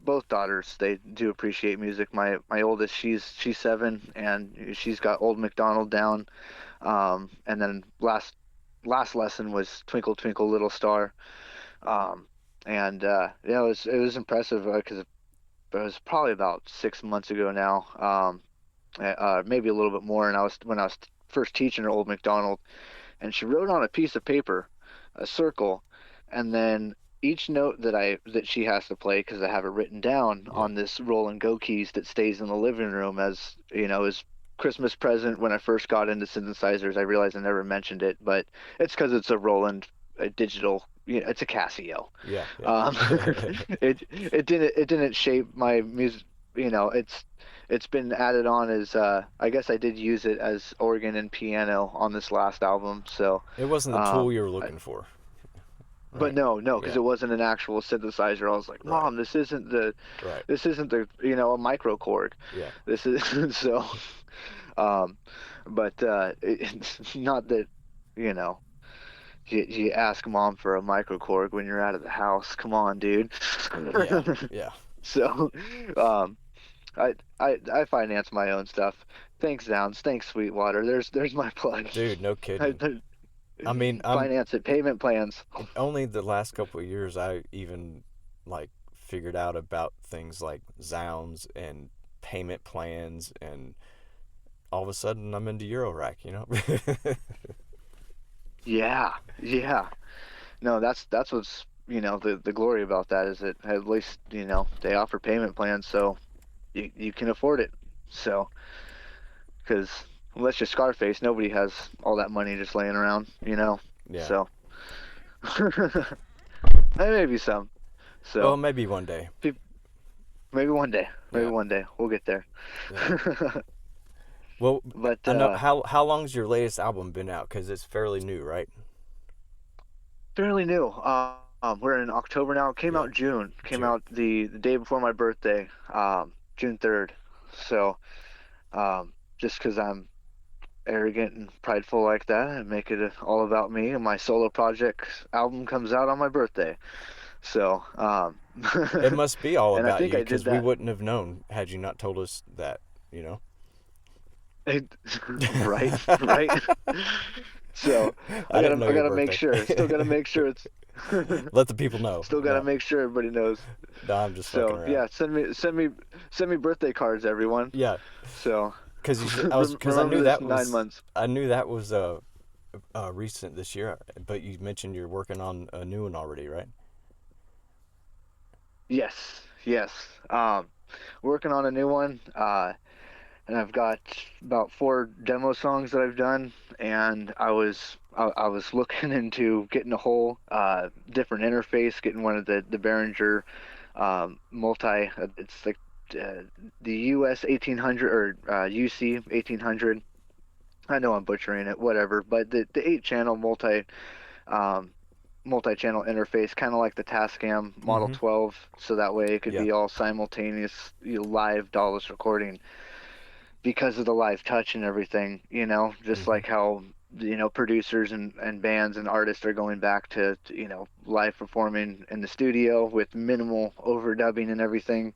Both daughters, they do appreciate music. My oldest, she's 7, and she's got Old MacDonald down. And then last lesson was Twinkle Twinkle Little Star. Um, and yeah, it was impressive because it was probably about 6 months ago now, maybe a little bit more. And when I was first teaching her Old MacDonald, and she wrote on a piece of paper a circle, and then each note that she has to play because I have it written down Yeah. on this roll and go keys that stays in the living room as Christmas present when I first got into synthesizers. I realized I never mentioned it, but it's because it's a Roland a digital. It's a Casio. Yeah. Yeah. Um, it didn't shape my music. It's been added on as I guess I did use it as organ and piano on this last album. So, It wasn't the tool um, you were I, looking for, but right? no, because Yeah. it wasn't an actual synthesizer. I was like, Right. Mom, Right. this isn't the a micro chord. Yeah. This is so. Um, but it's not that you know you ask mom for a microcorg when you're out of the house. Come on, dude. Yeah. Yeah. So, um, I finance my own stuff. Thanks, Downs. Thanks, Sweetwater. There's my plug. Dude, no I, kidding. I mean, I'm finance it. Payment plans. only the last couple of years I even like figured out about things like Zounds and payment plans, and all of a sudden I'm into Eurorack. Yeah, yeah. No, that's what's the glory about that is that at least they offer payment plans, so you can afford it. So, because unless you're Scarface, nobody has all that money just laying around. Yeah. So, maybe some. Well, So, maybe one day. maybe one day, maybe Yeah. one day we'll get there. Yeah. Well, But I know how long's your latest album been out? Because it's fairly new, right? fairly new. We're in October now. It came Yeah. out June. Came June. out the day before my birthday, June 3rd. So, just because I'm arrogant and prideful like that, and make it all about me, and my solo project album comes out on my birthday. So, It must be all and I about think you, I did because we that. wouldn't have known had you not told us that. You know. Right, right. So I I didn't gotta know I your gotta make birthday. sure. Still gotta make sure it's. Let the people know. Still gotta No, make sure everybody knows. no, I'm just fucking So around. yeah, send me birthday cards, everyone. Yeah, So because remember this 9 months. I knew that was recent this year. But you mentioned you're working on a new one already, right? Yes, yes. Working on a new one. And I've got about 4 demo songs that I've done. And I was looking into getting a whole different interface, getting one of the Behringer multi. It's like the US 1800 or UC 1800. I know I'm butchering it, whatever. But the 8 channel um, multi-channel interface, kind of like the Tascam Model Mm-hmm. 12, so that way it could Yeah. be all simultaneous, live DAWless recording because of the live touch and everything. Just Mm-hmm. like how producers and bands and artists are going back to live performing in the studio with minimal overdubbing and everything.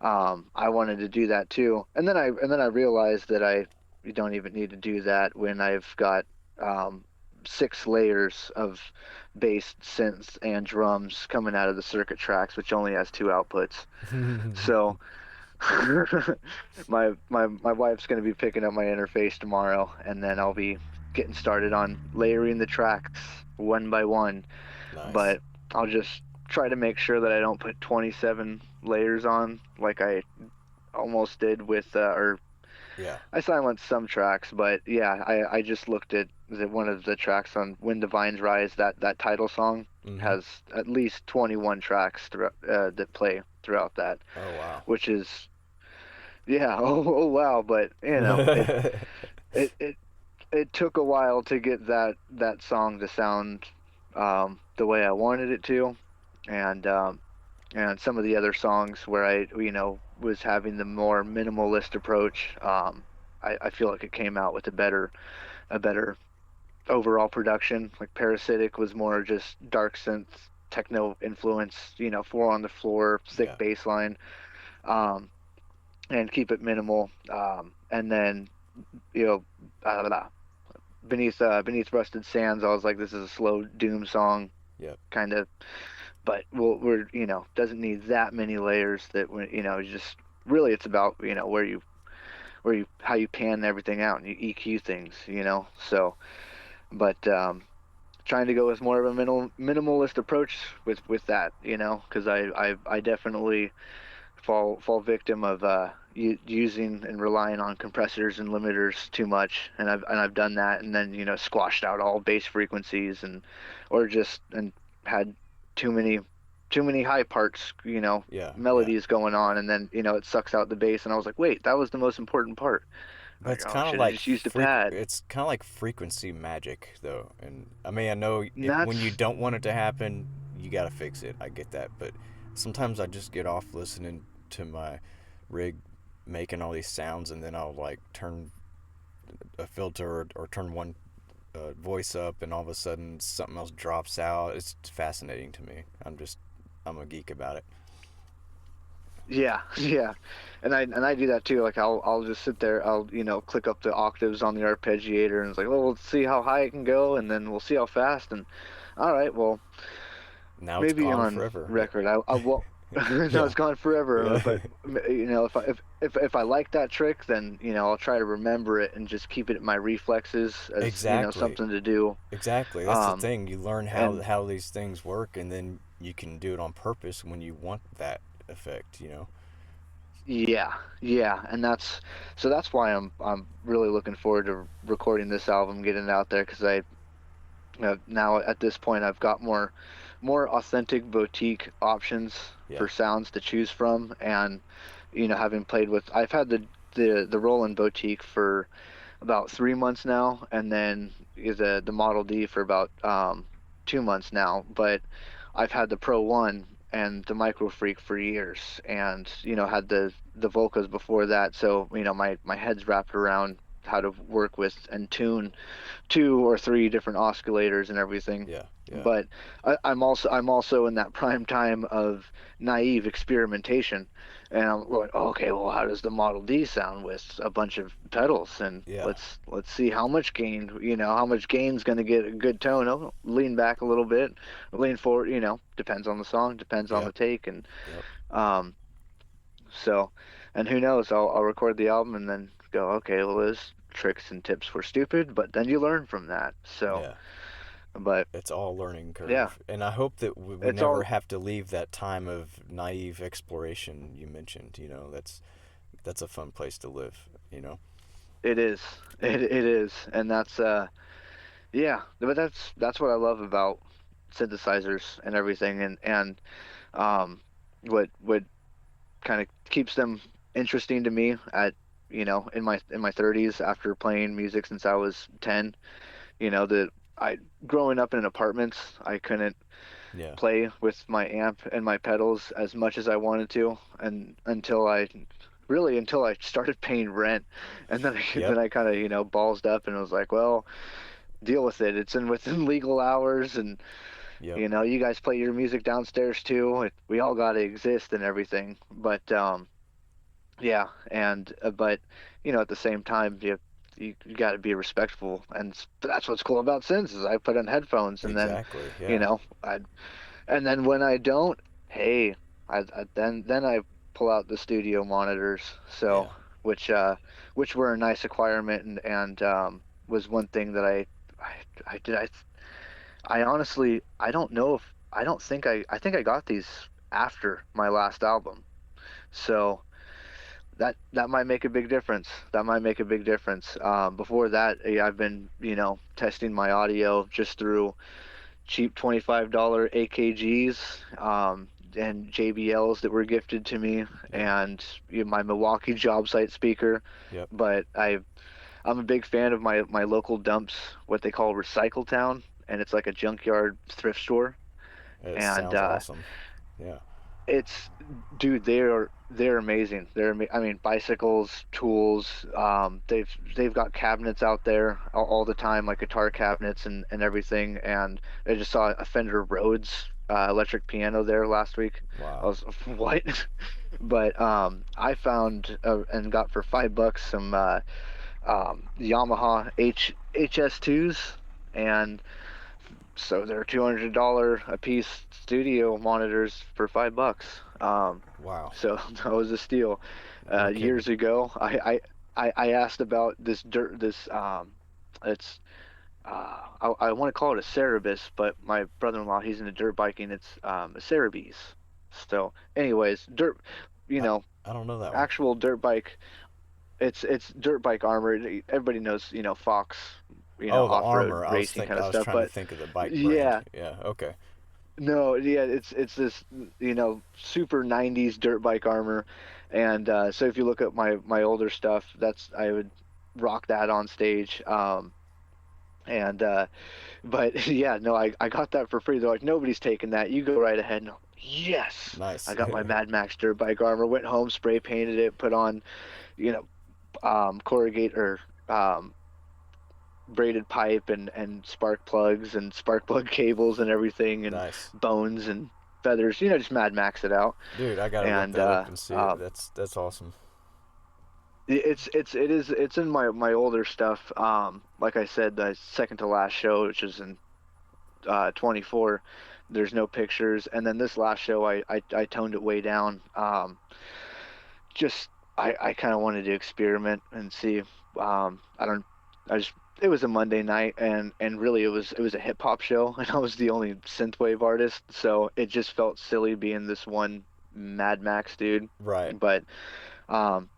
I wanted to do that too. And then I realized that I you don't even need to do that when I've got um, 6 layers of bass, synths, and drums coming out of the circuit tracks, which only has 2 outputs. So my wife's going to be picking up my interface tomorrow, and then I'll be getting started on layering the tracks one by one. Nice. But I'll just try to make sure that I don't put 27 layers on like I almost did with or Yeah. I silenced some tracks, but yeah, I just looked at one of the tracks on When the Vines Rise, that title song Mm-hmm. has at least 21 tracks throughout, that play throughout that, Oh wow. which is yeah, oh wow, but it it it took a while to get that song to sound the way I wanted it to, and some of the other songs where I was having the more minimalist approach, I feel like it came out with a better overall production. Like Parasitic was more just dark synth techno influence, four on the floor, thick Yeah. bass line, um, and keep it minimal. And then you know, uh, beneath Rusted Sands, I was like, this is a slow doom song, Yep. kind of. But we're doesn't need that many layers that just really it's about where you how you pan everything out and you EQ things, so but trying to go with more of a minimalist approach with that, because I definitely fall victim of using and relying on compressors and limiters too much, and I've done that, and then squashed out all bass frequencies or just and had too many too many high parts, Yeah. Yeah. melodies going on, and then it sucks out the bass, and I was like, wait, that was the most important part. But Like, it's oh, I kind of should have like just used a pad. it's kind of like frequency magic though. And I mean, I know And if when you that's don't want it to happen, you got to fix it. I get that, but sometimes I just get off listening to my rig making all these sounds and then I'll like turn a filter or turn one voice up and all of a sudden something else drops out. It's fascinating to me. I'm a geek about it. Yeah, yeah, and I do that too. Like I'll just sit there. I'll click up the octaves on the arpeggiator, and it's like, well, let's see how high it can go, and then we'll see how fast. And all right, well, Now it's maybe gone on forever. record, I will. No, Yeah. it's gone forever. Yeah. But if I like that trick, then I'll try to remember it and just keep it in my reflexes as Exactly. something to do. Exactly. That's the Um, thing. You learn and how these things work, and then you can do it on purpose when you want that effect. You know. yeah, yeah, and that's why I'm really looking forward to recording this album, getting it out there, because now at this point I've got more authentic boutique options Yeah. for sounds to choose from, and having played with I've had the Roland boutique for about 3 months now, and then the Model D for about 2 months now, but I've had the Pro One and the Micro Freak for years, and had the Volcas before that, so my head's wrapped around how to work with and tune 2 or 3 different oscillators and everything. Yeah. Yeah. But I'm also in that prime time of naive experimentation, and I'm going, oh, okay, well, how does the Model D sound with a bunch of pedals? And Yeah. let's see how much gain, how much gain's going to get a good tone. I'll lean back a little bit, lean forward. Depends on the song, depends on Yep. the take, and Yep. um, so, and who knows? I'll record the album and then go, okay, well, those tricks and tips were stupid, but then you learn from that. So, Yeah. but It's all learning yeah, curve, and I hope that we it's never all have to leave that time of naive exploration you mentioned. You know, that's a fun place to live. You know. it is. It is. And yeah, but that's what I love about synthesizers and everything, and um what kind of keeps them interesting to me at in my 30s after playing music since I was 10. That I growing up in apartments, I couldn't Yeah. play with my amp and my pedals as much as I wanted to, and until I started paying rent, and then I, Yep. then I kind of ballsed up and was like, well, deal with it. It's in within legal hours, and Yep. you guys play your music downstairs too. We all got to exist and everything. But Yeah, and but at the same time, you got to be respectful, and that's what's cool about synths is I put in headphones, and then Exactly. you Yeah. know I and then when I don't, hey, then I pull out the studio monitors, so Yeah. which uh which were a nice acquirement, and was one thing that I I did I honestly I don't know if I don't think I think I got these after my last album, so that might make a big difference. That might make a big difference. Before that, I've been, testing my audio just through cheap $25 AKGs, and JBLs that were gifted to me, Yeah. and my Milwaukee job site speaker. Yep. But I'm a big fan of my local dumps, what they call Recycle Town, and it's like a junkyard thrift store. It And sounds awesome. Yeah. it's dude, they're amazing. I mean, bicycles, tools. They've got cabinets out there all the time, like guitar cabinets and everything. And I just saw a Fender Rhodes electric piano there last week. I Wow. was what? But I found and got for $5 some Yamaha HS2s, and so they're $200 a piece studio monitors for $5. Wow. So that was a steal. No kidding. Years ago, I asked about it's I want to call it a Cerebus, but my brother-in-law, he's into dirt biking. It's a Cerebes. So, anyways, you I, know, I don't know that one. actual dirt bike. It's dirt bike armor. Everybody knows, Fox, Oh, the off-road armor. racing kind I of was stuff. trying to But think of the bike brand. yeah, Yeah. Okay. no, yeah, it's this, super 90s dirt bike armor. And so if you look at my older stuff, that's I would rock that on stage. And but yeah, no, I got that for free. They're like, nobody's taking that. You go right ahead. And I'm like, yes, I Nice. got my Mad Max dirt bike armor. Went home, spray painted it, put on, you know, corrugate or braided pipe and spark plugs and spark plug cables and everything, and Nice. bones and feathers, just Mad Max it out. Dude, I gotta look And that up and see it. That's awesome. it's in my older stuff. Like I said, the second to last show, which is in 24, there's no pictures. And then this last show, I toned it way down. Just I kind of wanted to experiment and see. I don't. I just It was a Monday night, and really it was a hip hop show, and I was the only synthwave artist, so it just felt silly being this one Mad Max dude. Right. But um,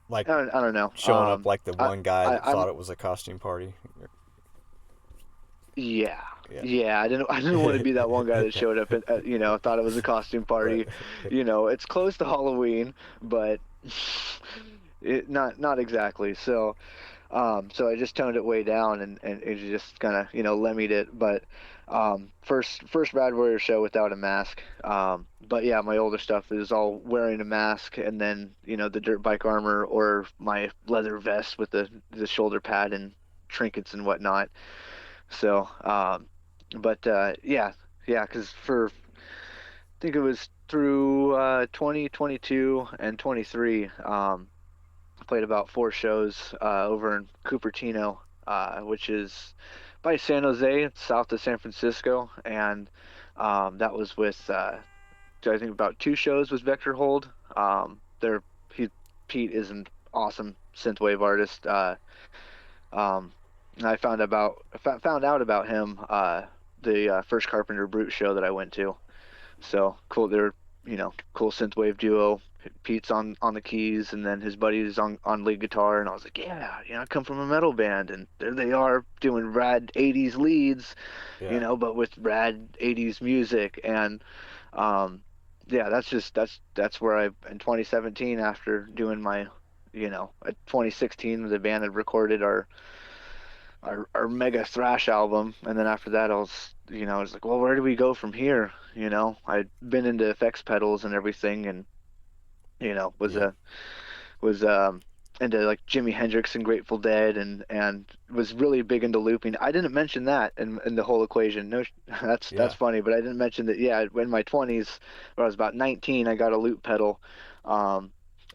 Like I don't know. showing up like the I, one guy that I'm thought it was a costume party. Yeah, Yeah. yeah. I didn't want to be that one guy that showed up and thought it was a costume Right. party. It's close to Halloween, but not exactly. So I just toned it way down, and it just kind of lemmied it. But first Rad Warrior show without a mask. But yeah, my older stuff is all wearing a mask, and then the dirt bike armor or my leather vest with the shoulder pad and trinkets and whatnot. So, but yeah, because I think it was through 2022 and 23. I played about four shows over in Cupertino, which is by San Jose, it's south of San Francisco, and that was with I think about two shows with Vector Hold. There, he Pete is an awesome synthwave artist. Um, I found out about him the first Carpenter Brute show that I went to. So cool, they're cool synthwave duo. Pete's on the keys, and then his buddy's on lead guitar, and I was like, yeah, I come from a metal band, and there they are doing rad '80s leads, Yeah. but with rad '80s music, and um, yeah, that's where I in 2017 after doing my, 2016 the band had recorded our mega thrash album, and then after that I was like, well, where do we go from here? I'd been into effects pedals and everything, and was Yeah. a was into like Jimi Hendrix and Grateful Dead, and was really big into looping. I didn't mention that in the whole equation. No, that's Yeah. funny, but I didn't mention that. Yeah, in my 20s, when I was about 19, I got a loop pedal, um,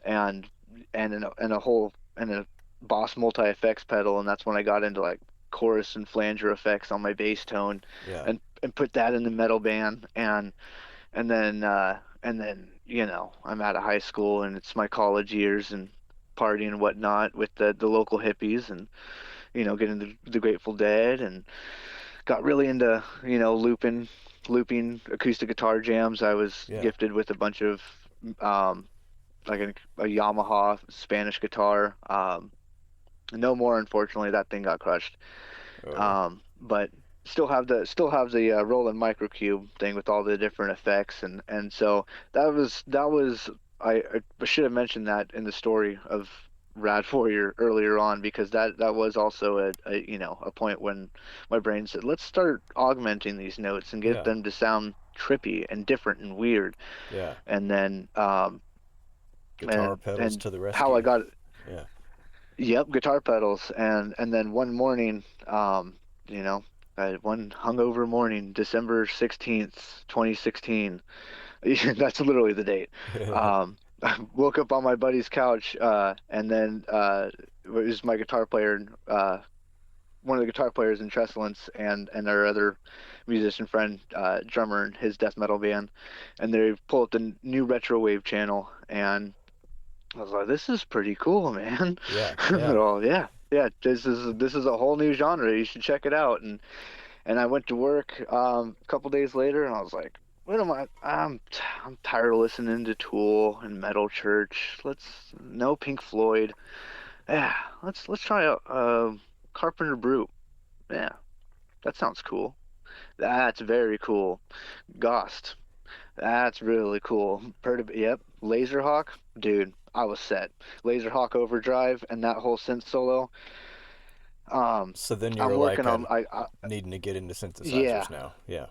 and and a whole and a Boss multi effects pedal, and that's when I got into like chorus and flanger effects on my bass tone, Yeah. and put that in the metal band, and then I'm out of high school and it's my college years and partying and whatnot with the local hippies, and getting the Grateful Dead, and got really into looping acoustic guitar jams. I was Yeah. gifted with a bunch of um, like a Yamaha Spanish guitar. No more, unfortunately, that thing got crushed. Oh. But still have the Roland Microcube thing with all the different effects, and so that was I should have mentioned that in the story of Rad Warrior earlier on, because that was also a point when my brain said, let's start augmenting these notes and get Yeah. them to sound trippy and different and weird. Yeah. And then Guitar pedals and to the how I rescue. got Yeah. Yep, guitar pedals. And then one morning, you know, one hungover morning, December 16th, 2016. That's literally the date. I woke up on my buddy's couch, and then it was my guitar player, one of the guitar players in Trestlance, and our other musician friend, drummer in his death metal band, and they pull up the new retro wave channel, and I was like, this is pretty cool, man. Yeah. Yeah. Well, yeah, yeah, this is a whole new genre. You should check it out. And I went to work a couple days later, and I was like, what am I? I'm tired of listening to Tool and Metal Church. Let's no Pink Floyd. Yeah, let's try a Carpenter Brute. Yeah, that sounds cool. That's very cool. Ghost. That's really cool. Yep. Laserhawk, dude, I was set. Laserhawk Overdrive and that whole synth solo. So then you I'm were like, working I on needing to get into yeah, synthesizers now. Yeah.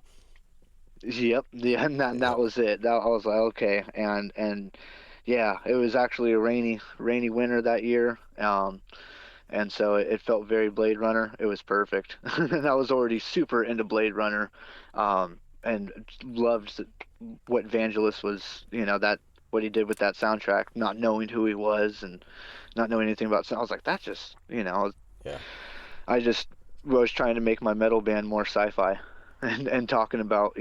yep, yeah, and that Yep. was it. That I was like, okay, and yeah, it was actually a rainy winter that year. And so it felt very Blade Runner. It was perfect. And I was already super into Blade Runner, and loved what Vangelis was, that what he did with that soundtrack, not knowing who he was and not knowing anything about sound. I was like, that just, Yeah. I just was trying to make my metal band more sci-fi, and talking about,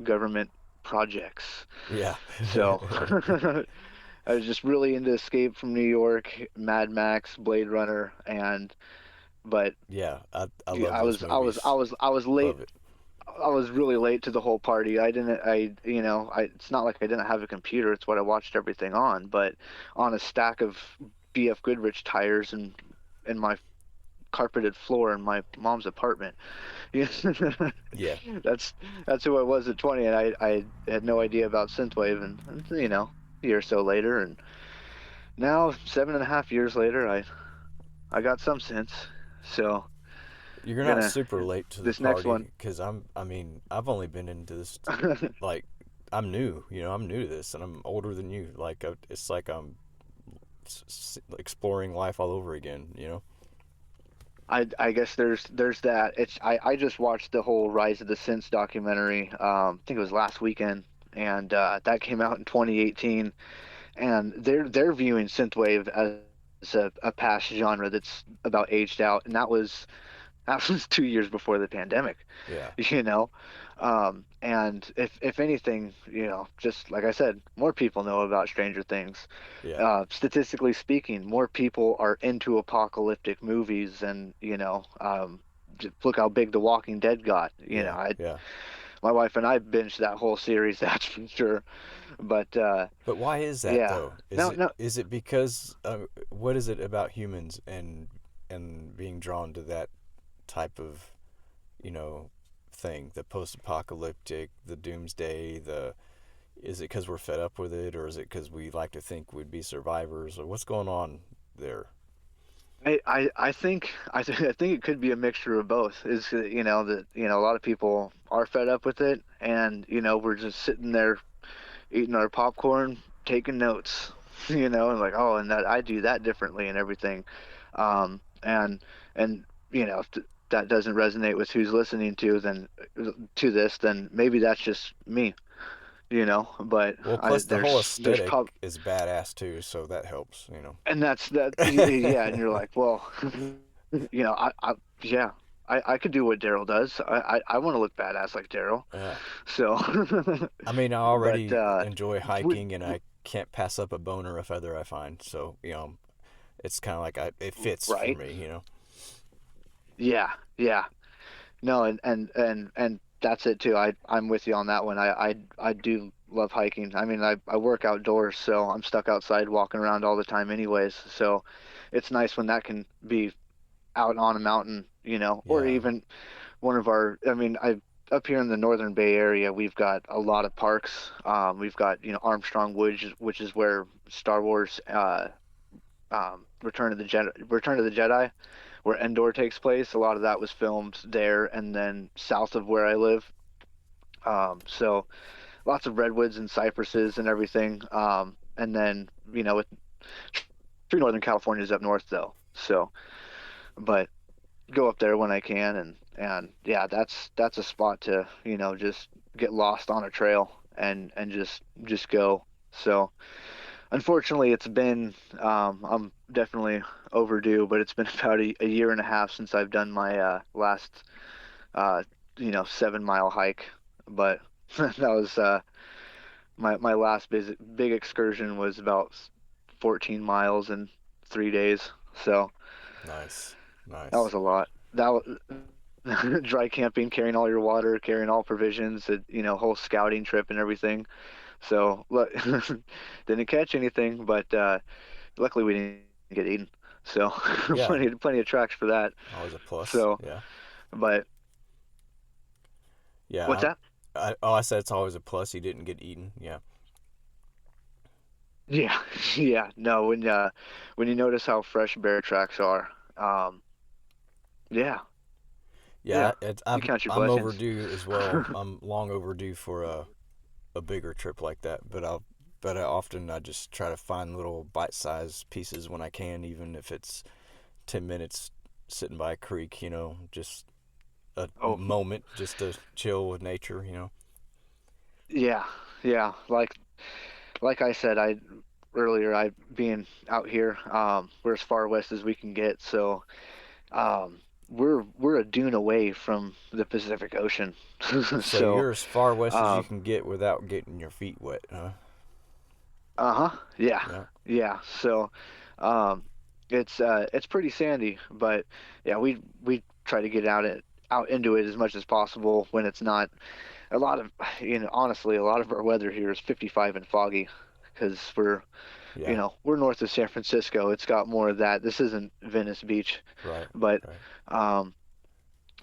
government projects. Yeah. So I was just really into Escape from New York, Mad Max, Blade Runner, but Yeah. I yeah, love those movies. I was late. Love it. I was really late to the whole party. I didn't I you know I It's not like I didn't have a computer. It's what I watched everything on, but on a stack of BF Goodrich tires and in my carpeted floor in my mom's apartment. Yeah. that's that's who I was at 20, and I had no idea about synthwave, and a year or so later, and now 7.5 years later, I got some sense. So You're not gonna super late to the this next party one. because I mean, I've only been into this, like, I'm new, I'm new to this and I'm older than you. Like, it's like I'm exploring life all over again. I guess there's that. I just watched the whole Rise of the Synths documentary. I think it was last weekend, and that came out in 2018. And they're viewing synthwave as a past genre that's about aged out, and that was 2 years before the pandemic. Yeah. you know and if anything, just like I said, more people know about Stranger Things. Yeah. Statistically speaking, more people are into apocalyptic movies, and just look how big The Walking Dead got. Yeah. Yeah. My wife and I binged that whole series, that's for sure. But But why is that yeah, though? Is no, it no, is it because what is it about humans and being drawn to that type of you know thing, the post-apocalyptic, the doomsday, the is it because we're fed up with it, or is it because we like to think we'd be survivors, or what's going on there? I think it could be a mixture of both. Is that a lot of people are fed up with it, and we're just sitting there eating our popcorn, taking notes, and like, oh, and that I do that differently and everything. And if that doesn't resonate with who's listening to this, then maybe that's just me. but Well, plus the whole there's aesthetic pub, is badass too, so that helps, and that's that, yeah, and you're like, well, yeah, I could do what Daryl does. I want to look badass like Daryl. Yeah. So, I mean, I but already enjoy we, hiking, and I can't pass up a boner or a feather I find. So, it's kind of like it fits for right, me. yeah, yeah. No, and that's it too. I'm with you on that one. I do love hiking. I mean, I work outdoors, so I'm stuck outside walking around all the time anyways. So it's nice when that can be out on a mountain, or Yeah. even one of our, I mean, I up here in the Northern Bay Area, we've got a lot of parks. We've got, Armstrong Woods, which is where Star Wars Return of the Jedi, where Endor takes place. A lot of that was filmed there and then south of where I live. So lots of redwoods and cypresses and everything. And then, with true Northern California is up north though. So, but go up there when I can, and yeah, that's a spot to, just get lost on a trail and just go. So unfortunately, it's been, I'm definitely overdue, but it's been about a year and a half since I've done my last, uh, 7 mile hike. But that was my last big excursion was about 14 miles in 3 days. So Nice. that Nice. was a lot. That was dry camping, carrying all your water, carrying all provisions, whole scouting trip and everything. So look, didn't catch anything, but luckily we didn't get eaten. So Yeah. plenty of tracks for that. Always a plus. So, Yeah. but what's Yeah. that? I said it's always a plus. You didn't get eaten. Yeah. Yeah, yeah. No, when you notice how fresh bear tracks are, yeah, Yeah. yeah, you I've, count your I'm blessings. overdue as well. I'm long overdue for a bigger trip like that. But I just try to find little bite-sized pieces when I can, even if it's 10 minutes sitting by a creek. Just a Oh, moment just to chill with nature. yeah, yeah. Like I said, I earlier, I being out here, we're as far west as we can get, so we're a dune away from the Pacific Ocean. So So, you're as far west as you um, can get without getting your feet wet, huh? uh-huh, yeah, Yeah. yeah. So, um, it's pretty sandy, but yeah, we try to get out into it as much as possible when it's not a lot of, honestly, a lot of our weather here is 55 and foggy because Yeah. we're north of San Francisco. It's got more of that. This isn't Venice Beach, Right. but Right. um,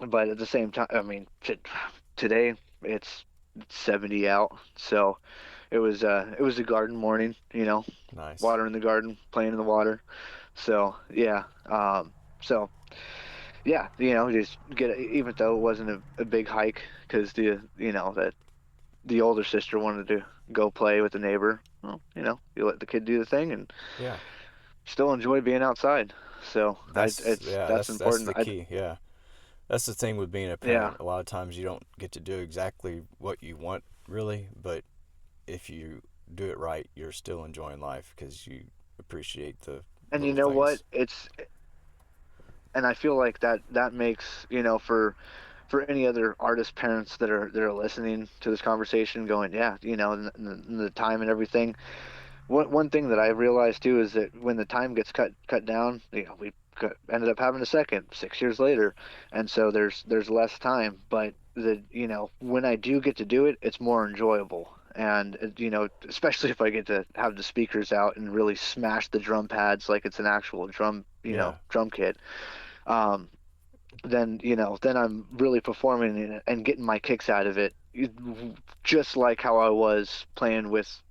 but at the same time, I mean, today it's 70 out, so it was a garden morning, Nice. water in the garden, playing in the water. So yeah, so yeah, just even though it wasn't a big hike because that the older sister wanted to go play with the neighbor. Well, you let the kid do the thing and Yeah. still enjoy being outside. So that's That's important. the key. Yeah. That's the thing with being a Yeah, parent. A lot of times you don't get to do exactly what you want, really, but if you do it right, you're still enjoying life because you appreciate the and you little know what? things. And I feel like that makes, for any other artist parents that are listening to this conversation, going, yeah, and the time and everything. One thing that I realized too is that when the time gets cut down, we ended up having a second 6 years later, and so there's less time. But when I do get to do it, it's more enjoyable. And especially if I get to have the speakers out and really smash the drum pads like it's an actual Yeah. drum kit. Um, then I'm really performing and getting my kicks out of it, just like how I was playing with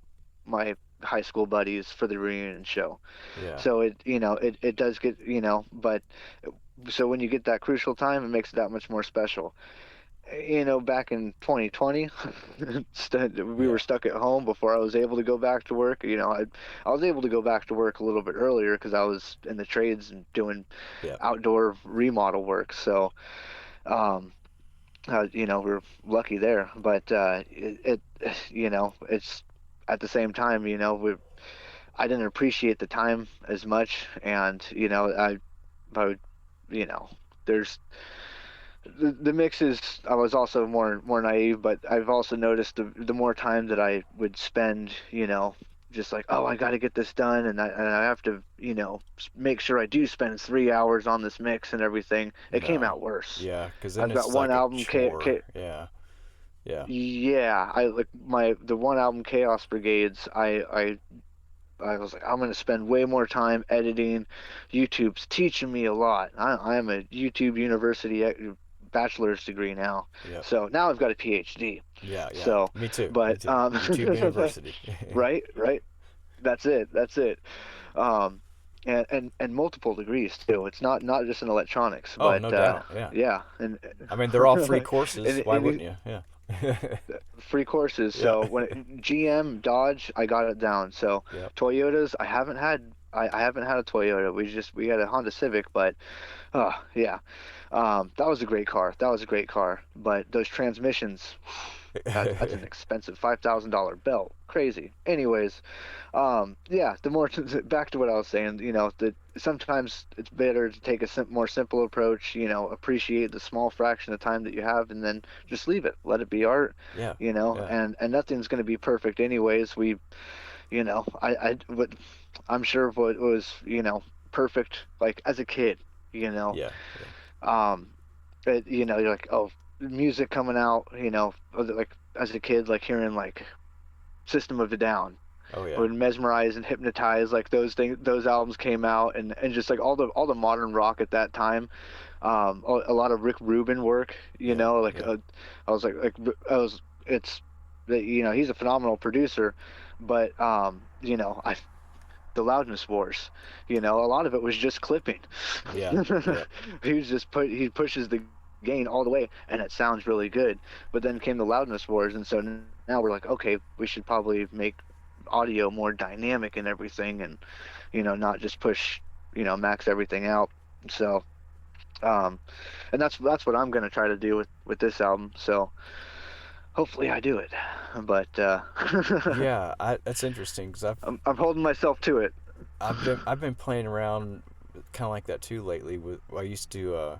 my high school buddies for the reunion show. Yeah. So it does get, but so when you get that crucial time, it makes it that much more special. Back in 2020, we were Yeah. stuck at home before I was able to go back to work. I was able to go back to work a little bit earlier because I was in the trades and doing Yeah. outdoor remodel work. So, um, we're lucky there. But it's at the same time, I didn't appreciate the time as much, and I would, you know, there's the mixes. I was also more naive, but I've also noticed the more time that I would spend, just like, oh, I got to get this done, and I have to, make sure I do spend 3 hours on this mix and everything. It came No. out worse. Yeah, because then I've got it's one like a album, chore. Yeah. Yeah. yeah, I like the one album, Chaos Brigades. I was like, I'm going to spend way more time editing. YouTube's teaching me a lot. I'm a YouTube University bachelor's degree now. Yep. So now I've got a PhD. Yeah. Yeah. So, Me too. Me but too. YouTube University. right, right. That's it. That's it. Um, and multiple degrees too. It's not just in electronics, Oh, but no doubt. Yeah. yeah, and I mean, they're all free courses. Why and wouldn't you? Yeah. free courses. Yeah. So GM, Dodge, I got it down. So Yep. Toyotas, I haven't had a Toyota. We had a Honda Civic, but yeah, that was a great car. That was a great car. But those transmissions, that's an expensive $5,000 belt. Crazy. Anyways, yeah. The more back to what I was saying, that sometimes it's better to take a more simple approach. Appreciate the small fraction of time that you have, and then just leave it. Let it be art. Yeah. Yeah. And nothing's going to be perfect anyways. What I'm sure what was perfect like as a kid. You know, Yeah. Yeah. um, but you're like, oh, music coming out. Like as a kid, like hearing like System of a Down Oh yeah. or Mesmerize and Hypnotize, like those albums came out, and just like all the modern rock at that time. A lot of Rick Rubin work, Yep. like Yep. I was like I was it's that he's a phenomenal producer, but I the Loudness Wars, a lot of it was just clipping. Yeah. Yep. He pushes the gain all the way and it sounds really good, but then came the Loudness Wars, and so now we're like, okay, we should probably make audio more dynamic and everything, and not just push, max everything out. So um and that's what I'm going to try to do with this album. So hopefully I do it, but Yeah. That's interesting because I'm holding myself to it. I've been playing around kind of like that too lately. With I used to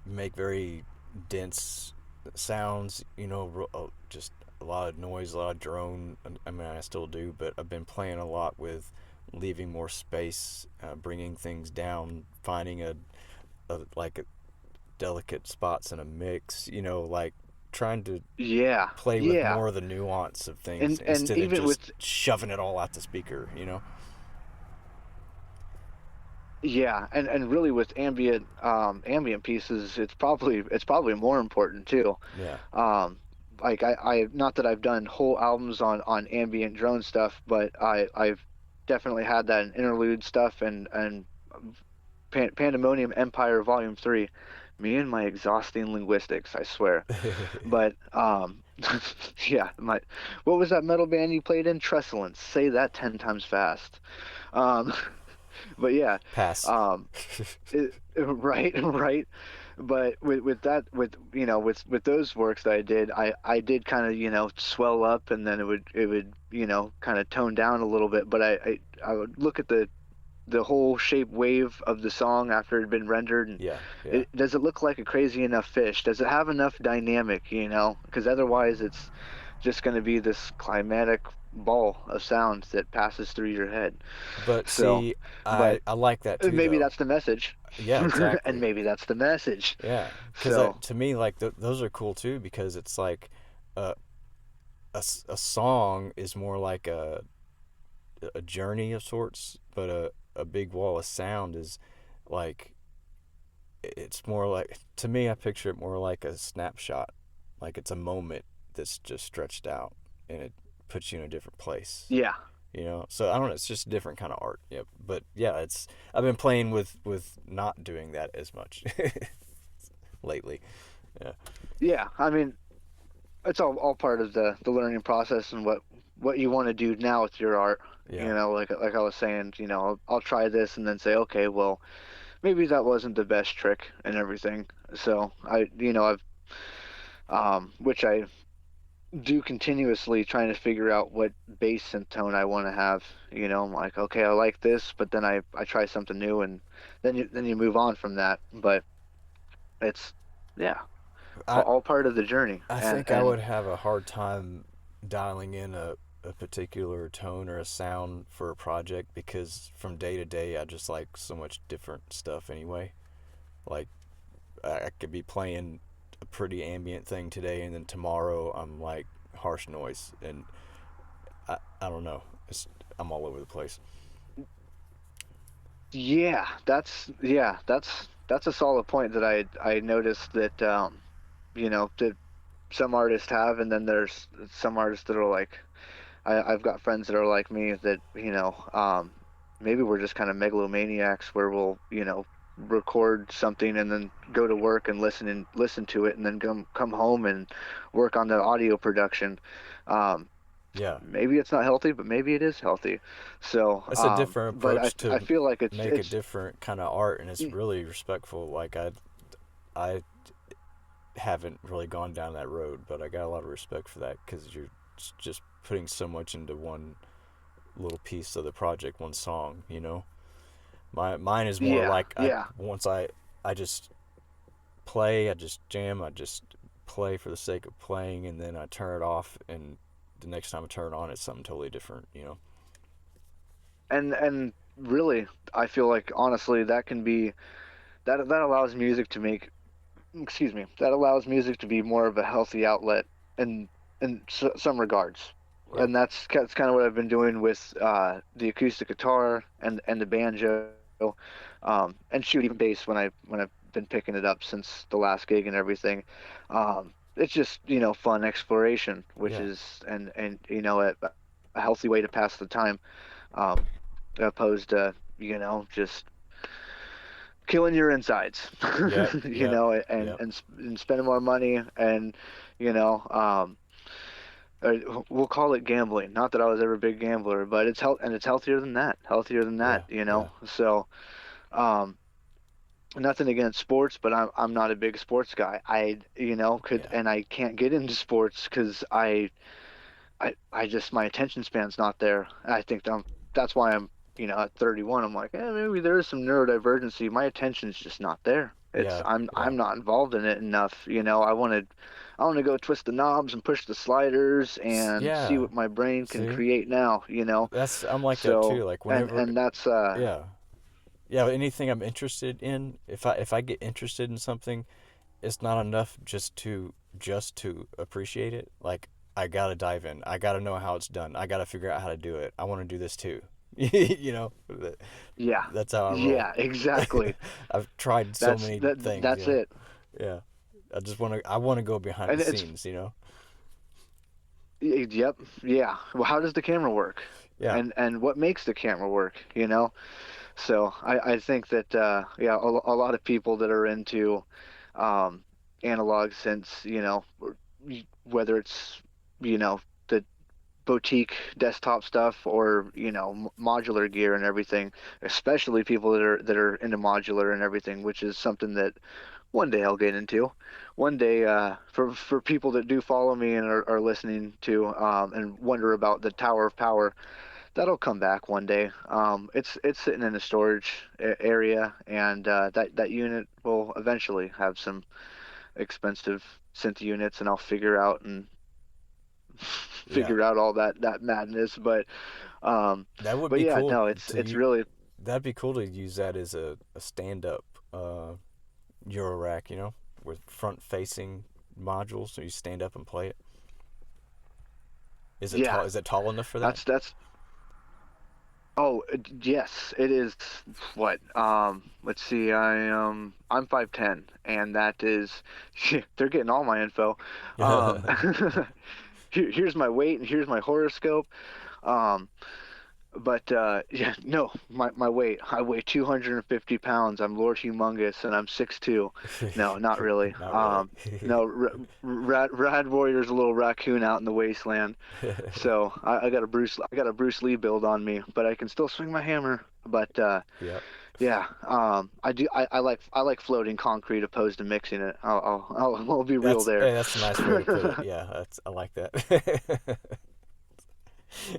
make very dense sounds. Just a lot of noise, a lot of drone. I mean, I still do, but I've been playing a lot with leaving more space, bringing things down, finding a delicate spots in a mix. Like trying to Yeah, play with yeah, more of the nuance of things and instead of even just with shoving it all out the speaker. yeah, and really with ambient pieces, it's probably more important too. Yeah. Um, like I not that I've done whole albums on ambient drone stuff, but I've definitely had that in interlude stuff, and Pandemonium Empire Volume 3. Me and my exhausting linguistics, I swear. But yeah, what was that metal band you played in? Tressalence. Say that 10 times fast. Um, but yeah, Pass. um, right, right. But with that, with those works that I did, I did kind of swell up, and then it would kind of tone down a little bit. But I would look at the whole shape wave of the song after it had been rendered, and Yeah. Yeah. does it look like a crazy enough fish? Does it have enough dynamic? Because otherwise it's just going to be this climatic ball of sound that passes through your head. But So, see, but I like that too, maybe though. that's the message. Yeah, And exactly. maybe that's the message. Yeah, because So, to me, like those are cool too, because it's like uh, a song is more like a journey of sorts, but a big wall of sound is like it's more like, to me, I picture it more like a snapshot, like it's a moment that's just stretched out and it puts you in a different place. yeah. So I don't know, it's just a different kind of art. Yep. But yeah, it's I've been playing with not doing that as much lately. Yeah. Yeah, I mean, it's all part of the learning process, and what you want to do now with your art. Yeah. Like I was saying, I'll try this and then say, okay, well, maybe that wasn't the best trick and everything. So I've which I do continuously, trying to figure out what bass synth tone I want to have. I'm like, okay, I like this, but then I try something new, and then you move on from that. But it's, yeah, I all part of the journey. I And think I would have a hard time dialing in a particular tone or a sound for a project because from day to day I just like so much different stuff anyway. Like I could be playing a pretty ambient thing today and then tomorrow I'm like harsh noise and I don't know. I'm all over the place. that's a solid point that I noticed that that some artists have, and then there's some artists that are like, I've got friends that are like me that, maybe we're just kind of megalomaniacs where we'll, record something and then go to work and listen to it and then come home and work on the audio production. Um, Yeah. Maybe it's not healthy, but maybe it is healthy. So, It's a different but approach I to feel like make a different kind of art and it's y- really respectful. Like I haven't really gone down that road, but I got a lot of respect for that because you're just putting so much into one little piece of the project, one song. Mine is more yeah, like yeah. I just play, I just jam, I just play for the sake of playing, and then I turn it off, and the next time I turn it on, it's something totally different. And really, I feel like honestly that can be that allows music to make, excuse me, that allows music to be more of a healthy outlet in some regards. Yep. And that's kind of what I've been doing with the acoustic guitar and the banjo, and shoot, even bass when I've been picking it up since the last gig and everything. It's just fun exploration, which Yeah. is and a healthy way to pass the time, um, opposed to just killing your insides, Yep. Yep. Yep. and spending more money, and you know um we'll call it gambling. Not that I was ever a big gambler, but it's healthier than that, Yeah. Yeah. so um nothing against sports, but I'm not a big sports guy. I could, Yeah. and I can't get into sports because I just, my attention span's not there. I think that's why I'm, at 31, I'm like, maybe there is some neurodivergency. My attention's just not there. It's Yeah. Yeah. I'm not involved in it enough. I want to go twist the knobs and push the sliders and see Yeah. what my brain can See, create now. I'm like that So too. Like and whenever, and that's yeah, yeah. Anything I'm interested in, if I get interested in something, it's not enough just to appreciate it. Like I gotta dive in. I gotta know how it's done. I gotta figure out how to do it. I want to do this too. you know, yeah, that's how I roll. yeah, exactly. I've tried so many things. That's it. Yeah. I want to go behind the And it's scenes. Yep. Yeah. Well, how does the camera work? Yeah. And what makes the camera work, So I think that yeah, a lot of people that are into um analog synths, whether it's the boutique desktop stuff or modular gear and everything, especially people that are into modular and everything, which is something that one day I'll get into. One day, for people that do follow me and are listening to, and wonder about the Tower of Power, that'll come back one day. It's sitting in a storage area, and that unit will eventually have some expensive synth units, and I'll figure out and Yeah. figure out all that madness. Um, That would but be yeah, cool no, it's to it's you. really, That'd be cool to use that as a stand up Euro rack, with front facing modules so you stand up and play it. Is it yeah. tall is it tall enough for that? That's Oh, yes, it is. What? Let's see. I'm 5'10", and that is, they're getting all my info. Um, here's my weight and here's my horoscope. Um, but yeah, no, my weight. I weigh 250 pounds. I'm Lord Humongous, and I'm 6'2". No, not really. Not really. No, Rad Warrior's a little raccoon out in the wasteland. So I got a Bruce Lee build on me, but I can still swing my hammer. But Yep. Yeah, I like floating concrete opposed to mixing it. I'll be real there. That's a nice way to put it. Yeah, that's I like that.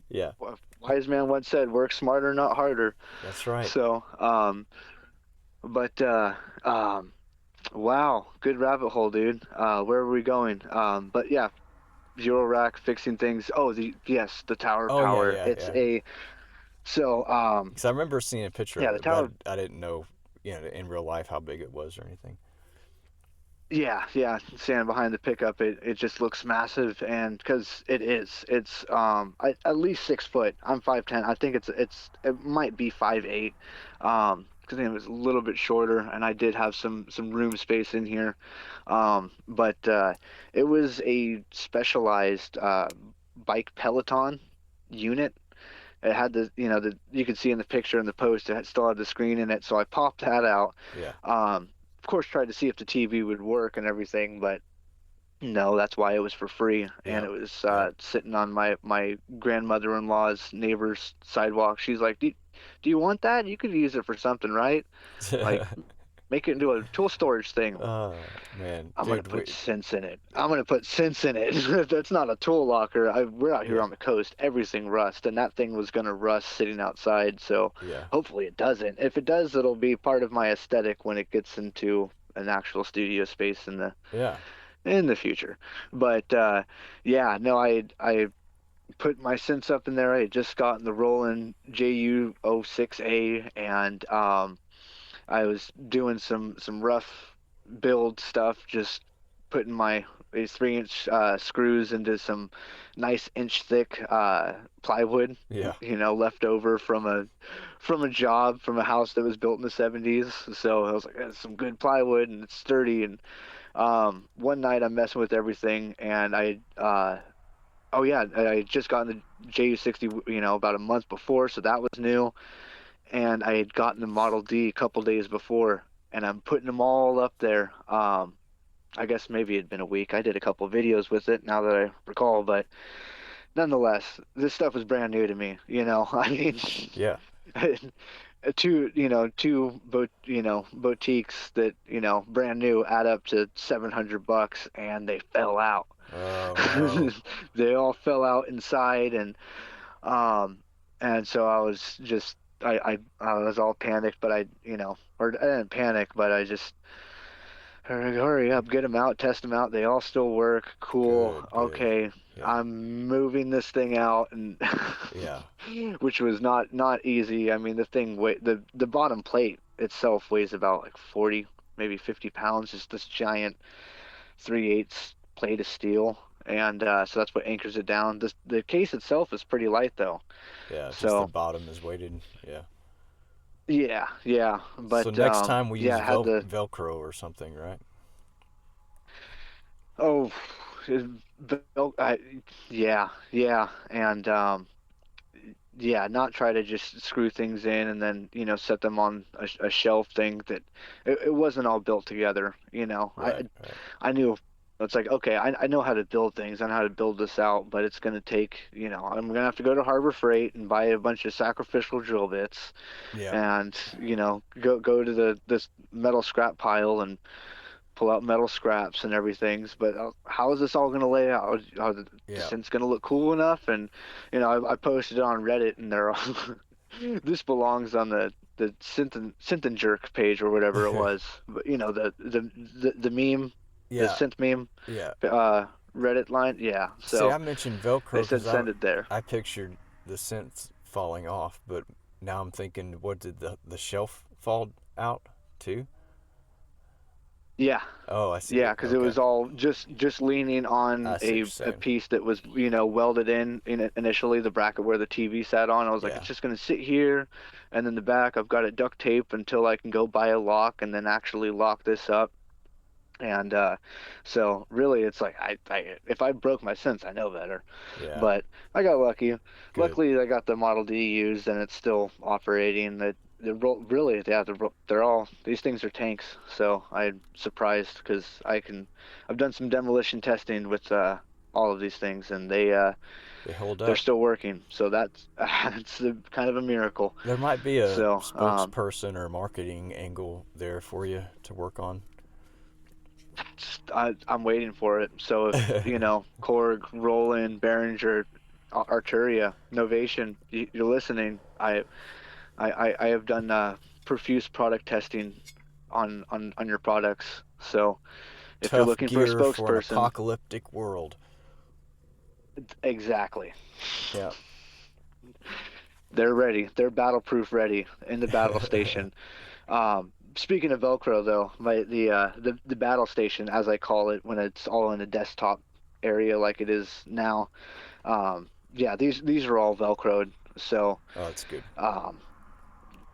Yeah, A wise man once said, "Work smarter, not harder." that's right. So, but wow, good rabbit hole, dude. Where are we going? But yeah, zero rack fixing things. Oh, the tower Oh yeah, power. yeah, It's yeah. a so Because I remember seeing a picture yeah, of the it, but tower. I didn't know, in real life how big it was or anything. Yeah, yeah, standing behind the pickup, it just looks massive, and because it's at least 6 foot. I'm 5'10". I think it might be 5'8", because it was a little bit shorter, and I did have some room space in here, but it was a specialized bike Peloton unit. It had the you could see in the picture in the post, still had the screen in it, so I popped that out. Yeah, Of course, tried to see if the TV would work and everything, but no, that's why it was for free, and yep, it was yep. sitting on my grandmother-in-law's neighbor's sidewalk. She's like, "Do you want that? You could use it for something, right? Like, make it into a tool storage thing." Man, I'm gonna dude, put sense in it. I'm gonna put sense in it. That's not a tool locker. We're out here yeah, on the coast. Everything rusts, and that thing was gonna rust sitting outside. So yeah, hopefully it doesn't. If it does, it'll be part of my aesthetic when it gets into an actual studio space yeah, in the future. But yeah, no, I put my synths up in there. I had just gotten the Roland JU-06A, and I was doing some rough build stuff, just putting my these 3-inch screws into some nice inch thick plywood, yeah. left over from a job from a house that was built in the 70s. So I was like, "That's some good plywood and it's sturdy." And one night I'm messing with everything, and oh yeah, I had just gotten the JU60, about a month before, so that was new, and I had gotten the Model D a couple days before, and I'm putting them all up there. I guess maybe it'd been a week. I did a couple videos with it now that I recall, but nonetheless, this stuff was brand new to me. I mean, Yeah. boutiques that brand new add up to $700, and they fell out. Oh no. They all fell out inside, um, and so I was just I was all panicked, but or I didn't panic, but I just hurry up, get them out, test them out. They all still work. Cool. Good, good. Okay, Yeah, I'm moving this thing out, and yeah, which was not easy. I mean, the thing the bottom plate itself weighs about like 40, maybe 50 pounds. Just this giant 3/8 plate of steel, and so that's what anchors it down. The case itself is pretty light though. yeah. Just the So bottom is weighted. Yeah. yeah, yeah, So but next time we use yeah, I had the Velcro or something, right? oh, I, yeah, yeah, and yeah, not try to just screw things in and then set them on a shelf thing that it wasn't all built together. Right, right. I knew it's like, okay, I know how to build things, I know how to build this out, but it's going to take, I'm going to have to go to Harbor Freight and buy a bunch of sacrificial drill bits, Yeah, and go to this metal scrap pile and pull out metal scraps and everything. But how is this all going to lay out? Are the yeah. synth's going to look cool enough? And I posted it on Reddit, and they're all this belongs on the synth and jerk page or whatever it was. But the meme, the Yeah, synth meme, yeah. Reddit line. Yeah. See, So I mentioned Velcro they said because send it there. I pictured the scents falling off, but now I'm thinking, what did the shelf fall out too? Yeah. Oh, I see Yeah, it. because it Okay, was all just leaning I on see what you're a saying. piece that was welded in it initially, the bracket where the TV sat on. I was like, Yeah, it's just gonna sit here, and then the back I've got it duct taped until I can go buy a lock and then actually lock this up. And so really, it's like if I broke my sense, I know better. yeah. But I got lucky. Good. Luckily, I got the Model D used, and it's still operating. Really, yeah, they're all these things are tanks. So I'm surprised because I've done some demolition testing with all of these things, and They hold they're up. still working. So that's it's kind of a miracle. There might be a So spokesperson or marketing angle there for you to work on. I'm waiting for it. So if Korg, Roland, Behringer, Arturia, Novation, you're listening. I have done profuse product testing on your products. So if you're Tough looking for a gear for an spokesperson, apocalyptic world. exactly. Yeah. They're ready. They're battle-proof ready in the battle station. Speaking of Velcro, though, the battle station, as I call it, when it's all in a desktop area like it is now, yeah, these are all Velcroed. So, Oh, that's good. um,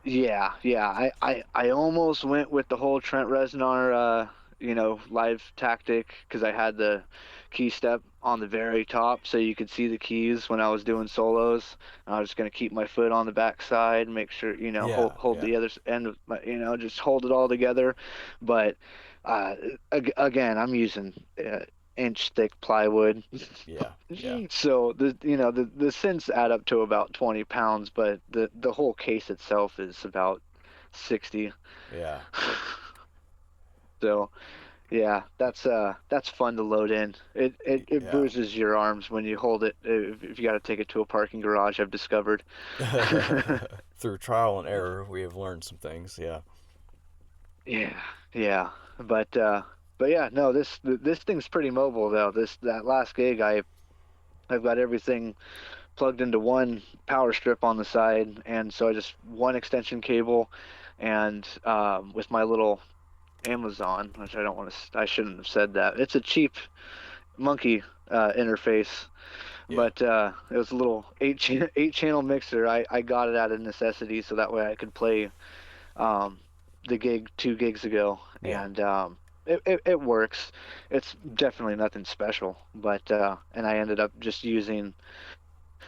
yeah, yeah. I almost went with the whole Trent Reznor live tactic because I had the key step on the very top so you could see the keys when I was doing solos. And I was just gonna keep my foot on the back side, make sure, Yeah, hold yeah, the other end of my, just hold it all together. But uh again, I'm using inch thick plywood. yeah, yeah, So the synths add up to about 20 pounds, but the whole case itself is about 60. yeah, So yeah, that's fun to load in. It yeah. bruises your arms when you hold it if you got to take it to a parking garage, I've discovered. Through trial and error, we have learned some things. Yeah. Yeah, yeah. But yeah, no, this thing's pretty mobile though. That last gig I've got everything plugged into one power strip on the side, and so I just one extension cable, and with my little Amazon, which I shouldn't have said that. It's a cheap monkey interface, Yeah. but it was a little eight channel mixer. I got it out of necessity, so that way I could play um, the gig 2 gigs ago, Yeah. and it works. It's definitely nothing special, but and I ended up just using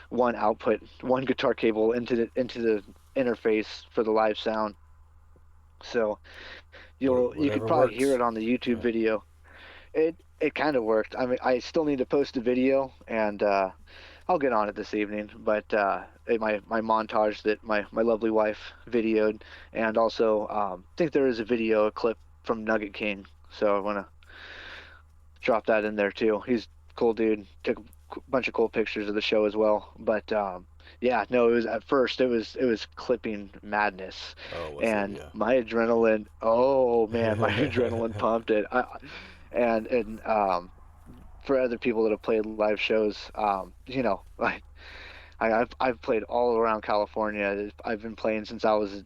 one output, one guitar cable into the interface for the live sound. So you could Whatever probably hear works. it on the YouTube Yeah. video. It kind of worked. I mean, I still need to post a video, and I'll get on it this evening. But my montage that my lovely wife videoed, and also think there is a video, a clip from Nugget King. So I want to drop that in there too. He's a cool dude. Took a bunch of cool pictures of the show as well. But yeah, no, it was at first it was clipping madness, Oh, was it? and Yeah. my adrenaline. Oh man, my adrenaline pumped it. And for other people that have played live shows, like I've played all around California. I've been playing since I was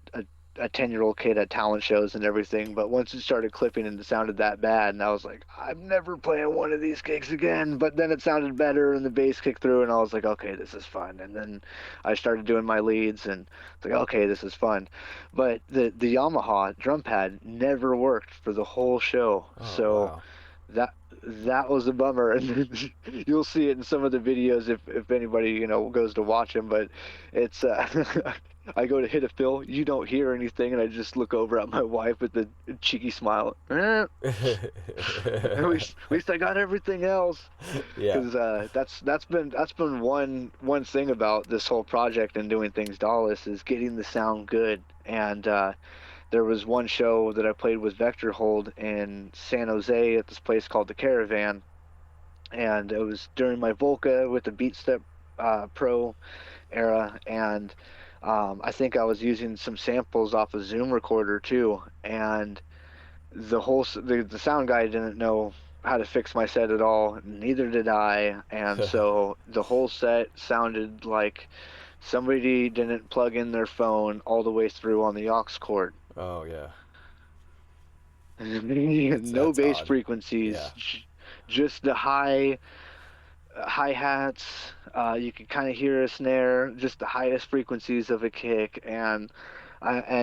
a 10-year-old kid at talent shows and everything. But once it started clipping and it sounded that bad, and I was like, I'm never playing one of these gigs again. But then it sounded better and the bass kicked through, and I was like, okay, this is fun. And then I started doing my leads, and it's like, okay, this is fun. But the Yamaha drum pad never worked for the whole show. Oh, So wow. that that was a bummer, and you'll see it in some of the videos if anybody goes to watch them. But it's I go to hit a fill, you don't hear anything, and I just look over at my wife with a cheeky smile. At least I got everything else, Yeah. because that's been one thing about this whole project and doing things Dallas is getting the sound good. And there was one show that I played with Vector Hold in San Jose at this place called the Caravan, and it was during my Volca with the BeatStep Pro era, and I think I was using some samples off a Zoom recorder too, and the sound guy didn't know how to fix my set at all, neither did I, and so the whole set sounded like somebody didn't plug in their phone all the way through on the aux cord. Oh, yeah. No That's bass odd. Yeah. frequencies, just the hi-hats. You could kind of hear a snare, just the highest frequencies of a kick, and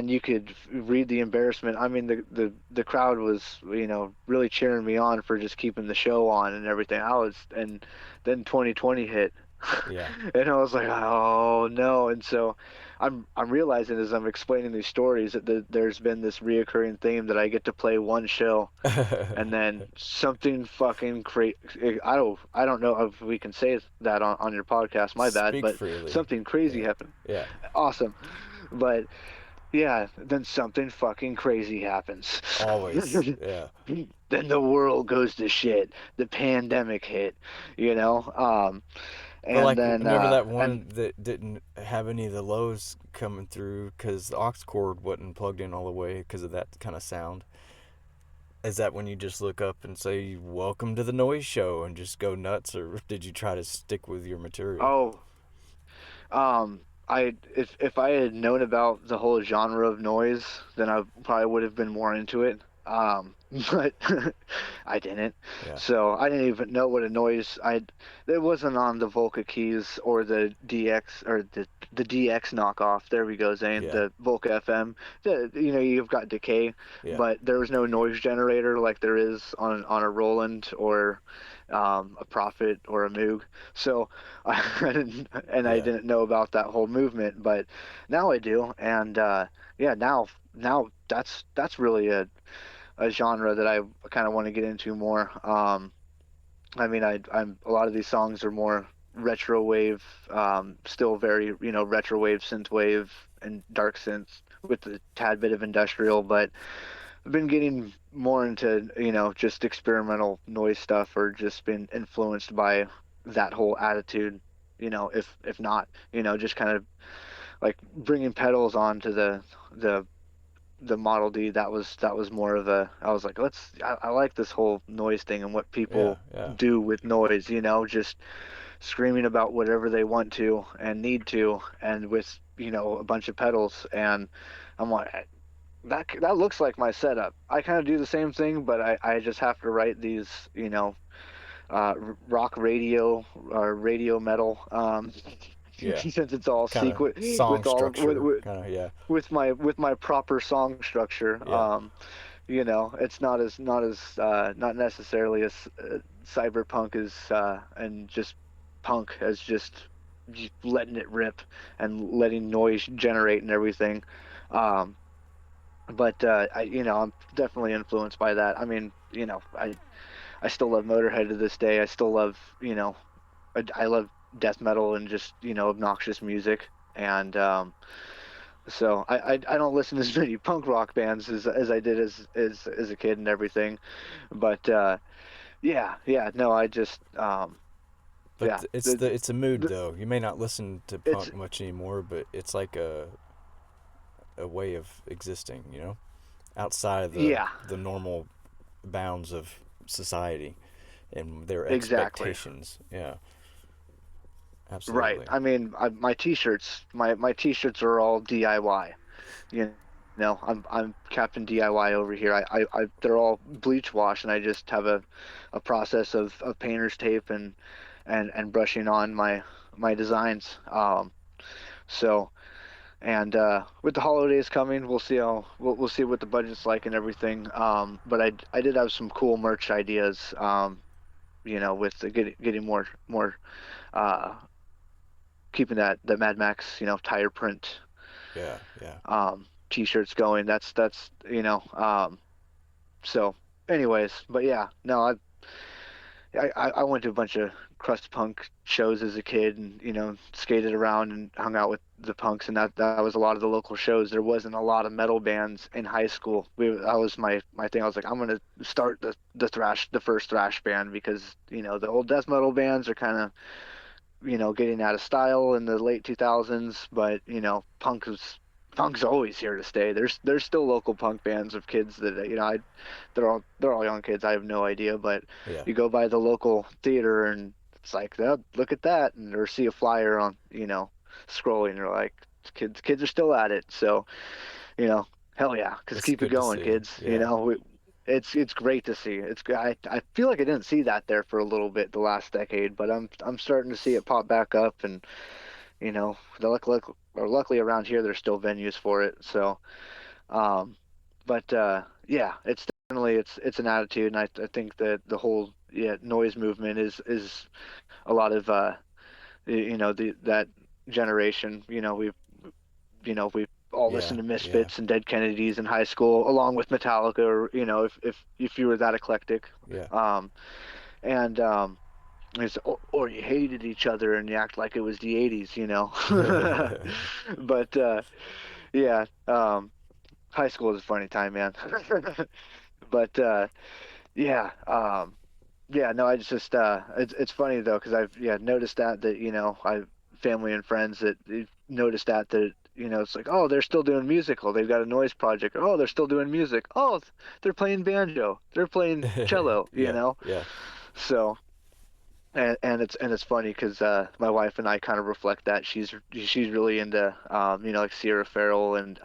you could read the embarrassment. I mean, the crowd was, really cheering me on for just keeping the show on and everything. And then 2020 hit, Yeah. and I was like, oh no. And so I'm realizing as I'm explaining these stories that there's been this reoccurring theme that I get to play one show and then something fucking crazy. I don't know if we can say that on your podcast. My bad, Speak but freely. something crazy Yeah. happened. Yeah. Awesome, but yeah, then something fucking crazy happens. Always. Yeah. Then the world goes to shit. The pandemic hit, you know. But And like, then remember that and one that didn't have any of the lows coming through because the aux cord wasn't plugged in all the way because of that kind of sound? Is that when you just look up and say "Welcome to the noise show" and just go nuts, or did you try to stick with your material? oh, I if I had known about the whole genre of noise, then I probably would have been more into it. But I didn't. Yeah. So I didn't even know what a noise I it wasn't on the Volca keys or the DX or the DX knockoff. There we go, Zane. Yeah. The Volca FM. You've got decay, Yeah. but there was no noise generator like there is on a Roland or a Prophet or a Moog. So I I Yeah. didn't know about that whole movement, but now I do, and yeah, now that's really a genre that I kind of want to get into more. I mean, I'm a lot of these songs are more retro wave, still very retro wave, synth wave, and dark synth with a tad bit of industrial, but I've been getting more into, just experimental noise stuff or just been influenced by that whole attitude, if not, just kind of like bringing pedals onto the the Model D. That was more of a I was like, I like this whole noise thing and what Yeah. people Yeah. do with noise, just screaming about whatever they want to and need to and with, a bunch of pedals and I'm like that looks like my setup. I kind of do the same thing, but I just have to write these, rock radio or radio metal, Yeah. since it's all Kind of sequence song with all structure. Kind of. Yeah. with my proper song structure. Yeah. It's not necessarily as cyberpunk as and just punk as just letting it rip and letting noise generate and everything. Um, but I'm definitely influenced by that. I mean, I still love Motorhead to this day. I still love, I love death metal and just, obnoxious music. And so I don't listen to as many punk rock bands as I did as a kid and everything. But yeah, no, I just But yeah, it's a mood the though. You may not listen to it's punk much anymore, but it's like a way of existing. Outside of yeah, the normal bounds of society and their exactly. expectations. Yeah, Right. absolutely. I mean, my t-shirts, my t-shirts are all DIY. I'm Captain DIY over here. They're all bleach wash, and I just have a process of painter's tape and brushing on my designs. So and with the holidays coming, we'll see what the budget's like and everything. But I did have some cool merch ideas. With getting more uh keeping that Mad Max tire print Yeah, yeah. t-shirts going. That's so anyways, but yeah, no, I went to a bunch of crust punk shows as a kid and skated around and hung out with the punks and that was a lot of the local shows. There wasn't a lot of metal bands in high school. That was my thing. I was like, I'm gonna start the first thrash band because the old death metal bands are kind of getting out of style in the late 2000s, but punk's always here to stay. There's still local punk bands of kids that they're all young kids. I have no idea, but Yeah. you go by the local theater and it's like, oh, look at that, and or see a flyer on scrolling. And you're like, kids are still at it. So you know, hell yeah, because It's keep it good to going, see. kids. Yeah. It's great to see. I feel like I didn't see that there for a little bit the last decade, but I'm starting to see it pop back up, and luckily around here there's still venues for it. So, um, but yeah, it's definitely it's an attitude, and I think that the whole noise movement is a lot of the that generation. We've we all Yeah. listened to Yeah. Misfits and Dead Kennedys in high school, along with Metallica, or if you were that eclectic. Yeah. Um, and or you hated each other and you act like it was the '80s, But yeah, high school is a funny time, man. But yeah, yeah, no, I just it's funny though because I've noticed that I family and friends that they've noticed that it's like, oh, they're still doing musical, they've got a noise project, oh, they're still doing music, oh, they're playing banjo, they're playing cello, Yeah. Yeah. so. And it's funny because my wife and I kind of reflect that she's really into like Sierra Farrell, and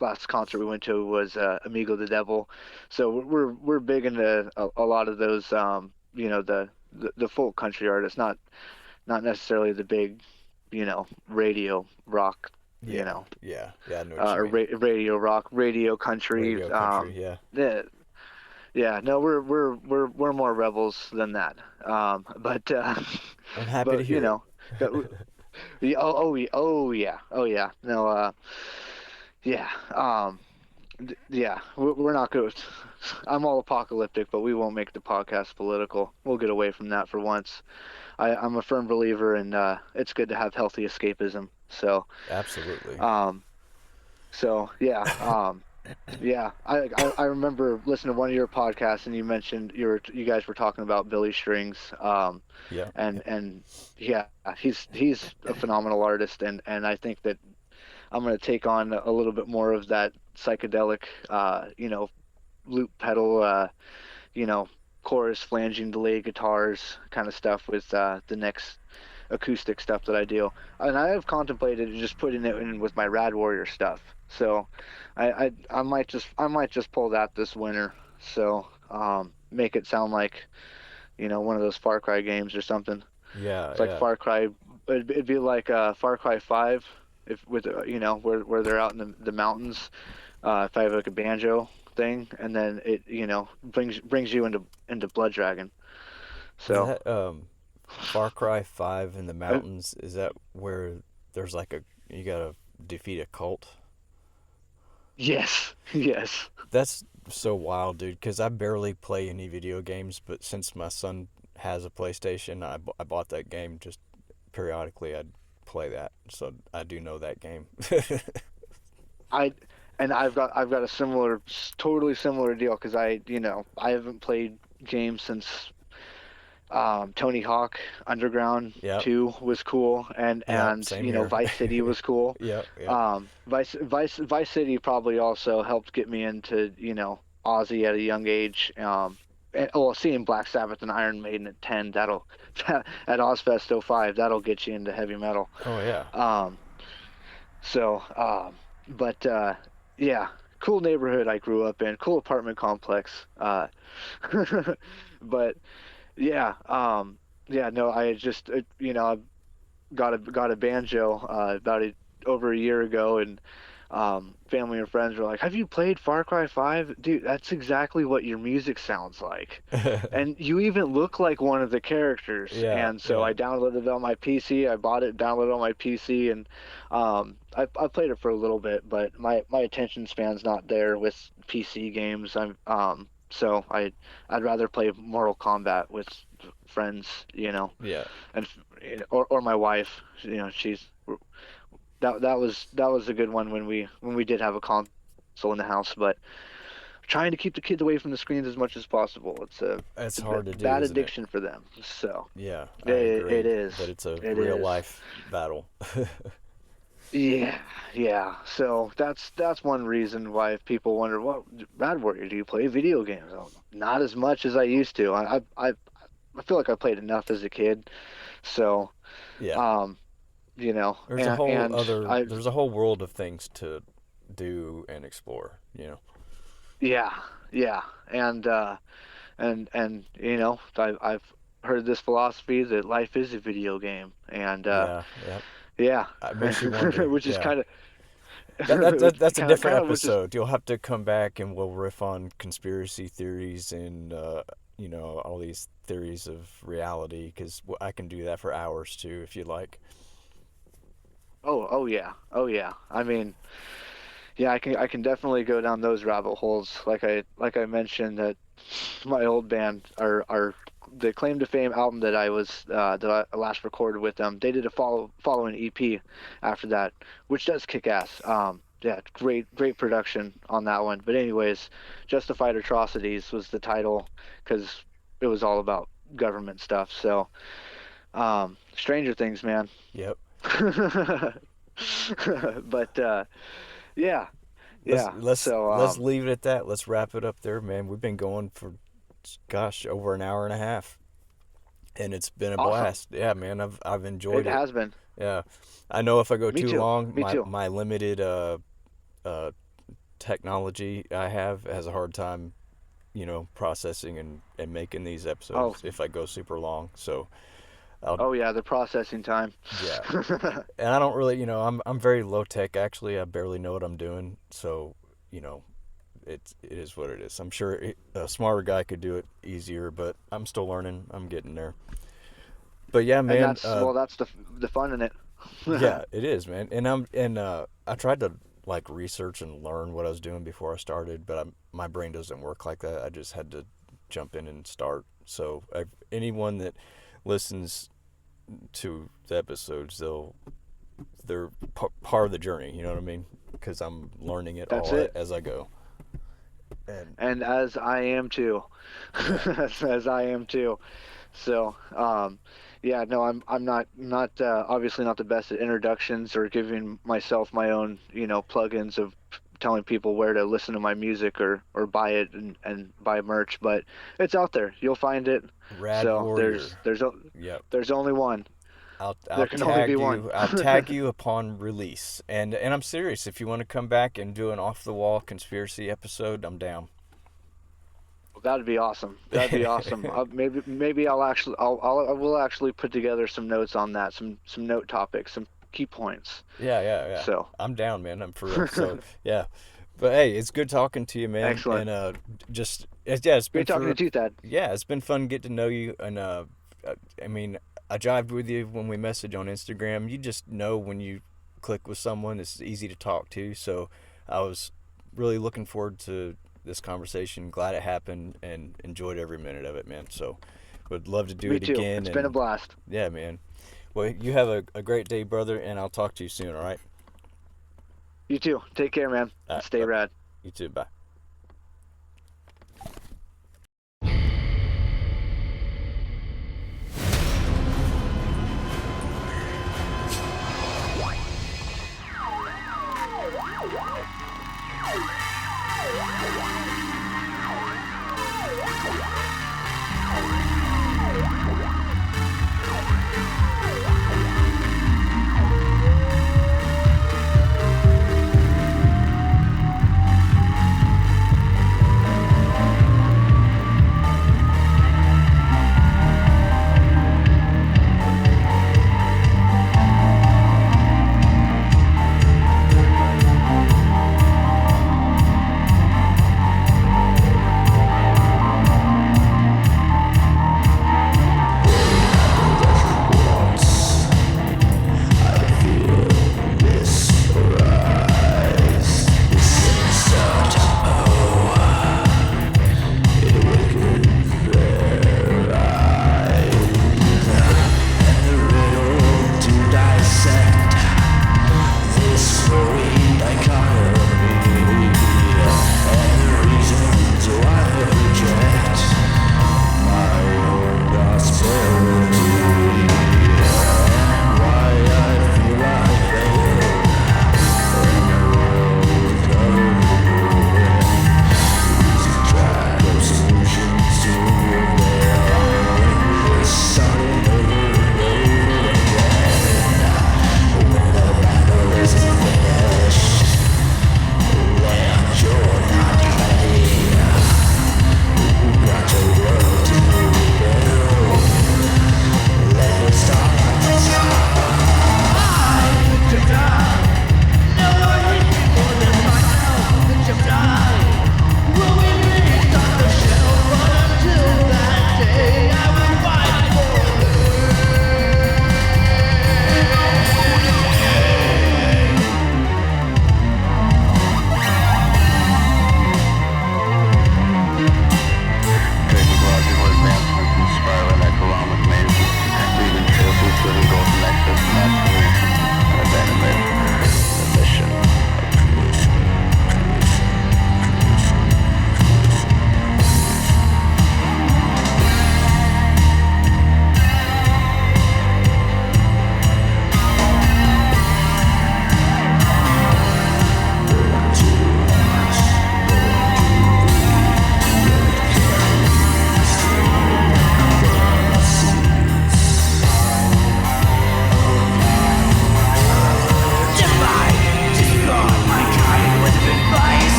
last concert we went to was Amigo the Devil, so we're big into a lot of those the folk country artists, not necessarily the big radio rock, you Yeah. know Yeah. Yeah. I know what you or mean. radio rock, radio country. Radio country. Yeah. Yeah, yeah, no, we're more rebels than that. But I'm happy to but hear it. that oh yeah, no, yeah, yeah, we're not good. I'm all apocalyptic, but we won't make the podcast political. We'll get away from that for once. I'm a firm believer in it's good to have healthy escapism. Absolutely. Um, yeah, yeah, I remember listening to one of your podcasts, and you mentioned you guys were talking about Billy Strings, Yeah. and yeah, he's a phenomenal artist, and I think that I'm gonna take on a little bit more of that psychedelic, loop pedal, you know, chorus, flanging, delay guitars kind of stuff with the next acoustic stuff that I do. And I have contemplated just putting it in with my Rad Warrior stuff. So I might just pull that this winter. So make it sound like, one of those Far Cry games or something. Yeah. It's like Yeah. Far Cry. It'd be like Far Cry 5, if with where they're out in the mountains. If I have like a banjo thing, and then it brings you into Blood Dragon. Is So that Far Cry 5 in the uh, mountains? Is that where there's like you gotta defeat a cult? yes, yes. That's so wild, dude, because I barely play any video games, but since my son has a PlayStation, I bought that game just periodically. I'd play that, so I do know that game. I and I've got a totally similar deal because I haven't played games since Tony Hawk Underground Yep, 2 was cool, yep, and same here. Vice City was cool. Yep, yep. Vice City probably also helped get me into Ozzy at a young age. Well, seeing Black Sabbath and Iron Maiden at 10, that'll at Ozfest '05, that'll get you into heavy metal. Oh yeah. Um, so, but yeah, cool neighborhood I grew up in, cool apartment complex. But yeah, yeah, no, I just I got a banjo about over a year ago, and family and friends were like, "Have you played Far Cry 5? Dude, that's exactly what your music sounds like, and you even look like one of the characters." Yeah, And so yeah. I downloaded it on my PC. I bought it, downloaded it on my PC, and I played it for a little bit, but my attention span's not there with PC games. So I'd rather play Mortal Kombat with friends, Yeah. and or my wife, she's that was a good one when we did have a console in the house, but trying to keep the kids away from the screens as much as possible. It's a It's hard to do, bad isn't it? addiction for them. So Yeah, I it agree, is. but it's a It real is. life battle. Yeah, yeah. So that's one reason why if people wonder, what Rad Warrior, do you play video games? Oh, not as much as I used to. I feel like I played enough as a kid. So, Yeah. um, There's a whole and other there's a whole world of things to do and explore, you know. yeah, yeah, and I've heard this philosophy that life is a video game, and Yeah, yeah. yeah, It makes you wonder. which is Yeah. kind That of that's a different which is episode. You'll have to come back and we'll riff on conspiracy theories and all these theories of reality, cuz I can do that for hours too if you like. Oh yeah. Oh yeah. I mean, yeah, I can definitely go down those rabbit holes. Like I mentioned that my old band, our the claim to fame album that I last recorded with them, they did a following EP after that, which does kick ass. Yeah, great production on that one. But anyways, Justified Atrocities was the title because it was all about government stuff. So, Stranger Things, man. Yep. But yeah, Let's yeah. let's So let's leave it at that. Let's wrap it up there, man. We've been going for, gosh, over an hour and a half, and it's been a awesome. blast. Yeah, man, I've enjoyed It it. has been. Yeah, I know if I go Me too too. long, Me too. my limited uh technology I have has a hard time, processing and making these Oh, episodes if I go super long. So I'll oh yeah, the processing time. yeah, and I don't really, I'm very low tech actually. I barely know what I'm doing. So you know, it is what it is. I'm sure a smarter guy could do it easier, but I'm still learning. I'm getting there. But yeah, And man. that's well, that's the fun in it. Yeah, it is, man. And I tried to like research and learn what I was doing before I started, but my brain doesn't work like that. I just had to jump in and start. So anyone that listens to the episodes, they're part of the journey. You know what I mean? Because I'm learning it That's all it. as I go. And And as I am too. yeah, As I am too. So, yeah, no, I'm not obviously not the best at introductions or giving myself my own, plugins of telling people where to listen to my music or buy it and buy merch, but it's out there. You'll find it. Rad So Warrior. Yep. there's only one. There I'll can only be tag one. you. I'll tag you upon release. And I'm serious. If you want to come back and do an off the wall conspiracy episode, I'm down. That'd be awesome. That'd be awesome. Maybe I will actually put together some notes on that, some note topics, some key points. Yeah. So, I'm down, man. I'm for real. So yeah. But hey, it's good talking to you, man. excellent. And yeah, it's been Great talking to you, Thad. yeah, it's been fun getting to know you. And I mean, I jived with you when we message on Instagram. You just know when you click with someone, it's easy to talk to. So I was really looking forward to this conversation. Glad it happened and enjoyed every minute of it, man. So would love to do Me it too. again. It's been a And blast. yeah, man. Well, you have a great day, brother, and I'll talk to you soon. All right. You too. Take care, man. All And right. stay Bye. rad. You too. Bye.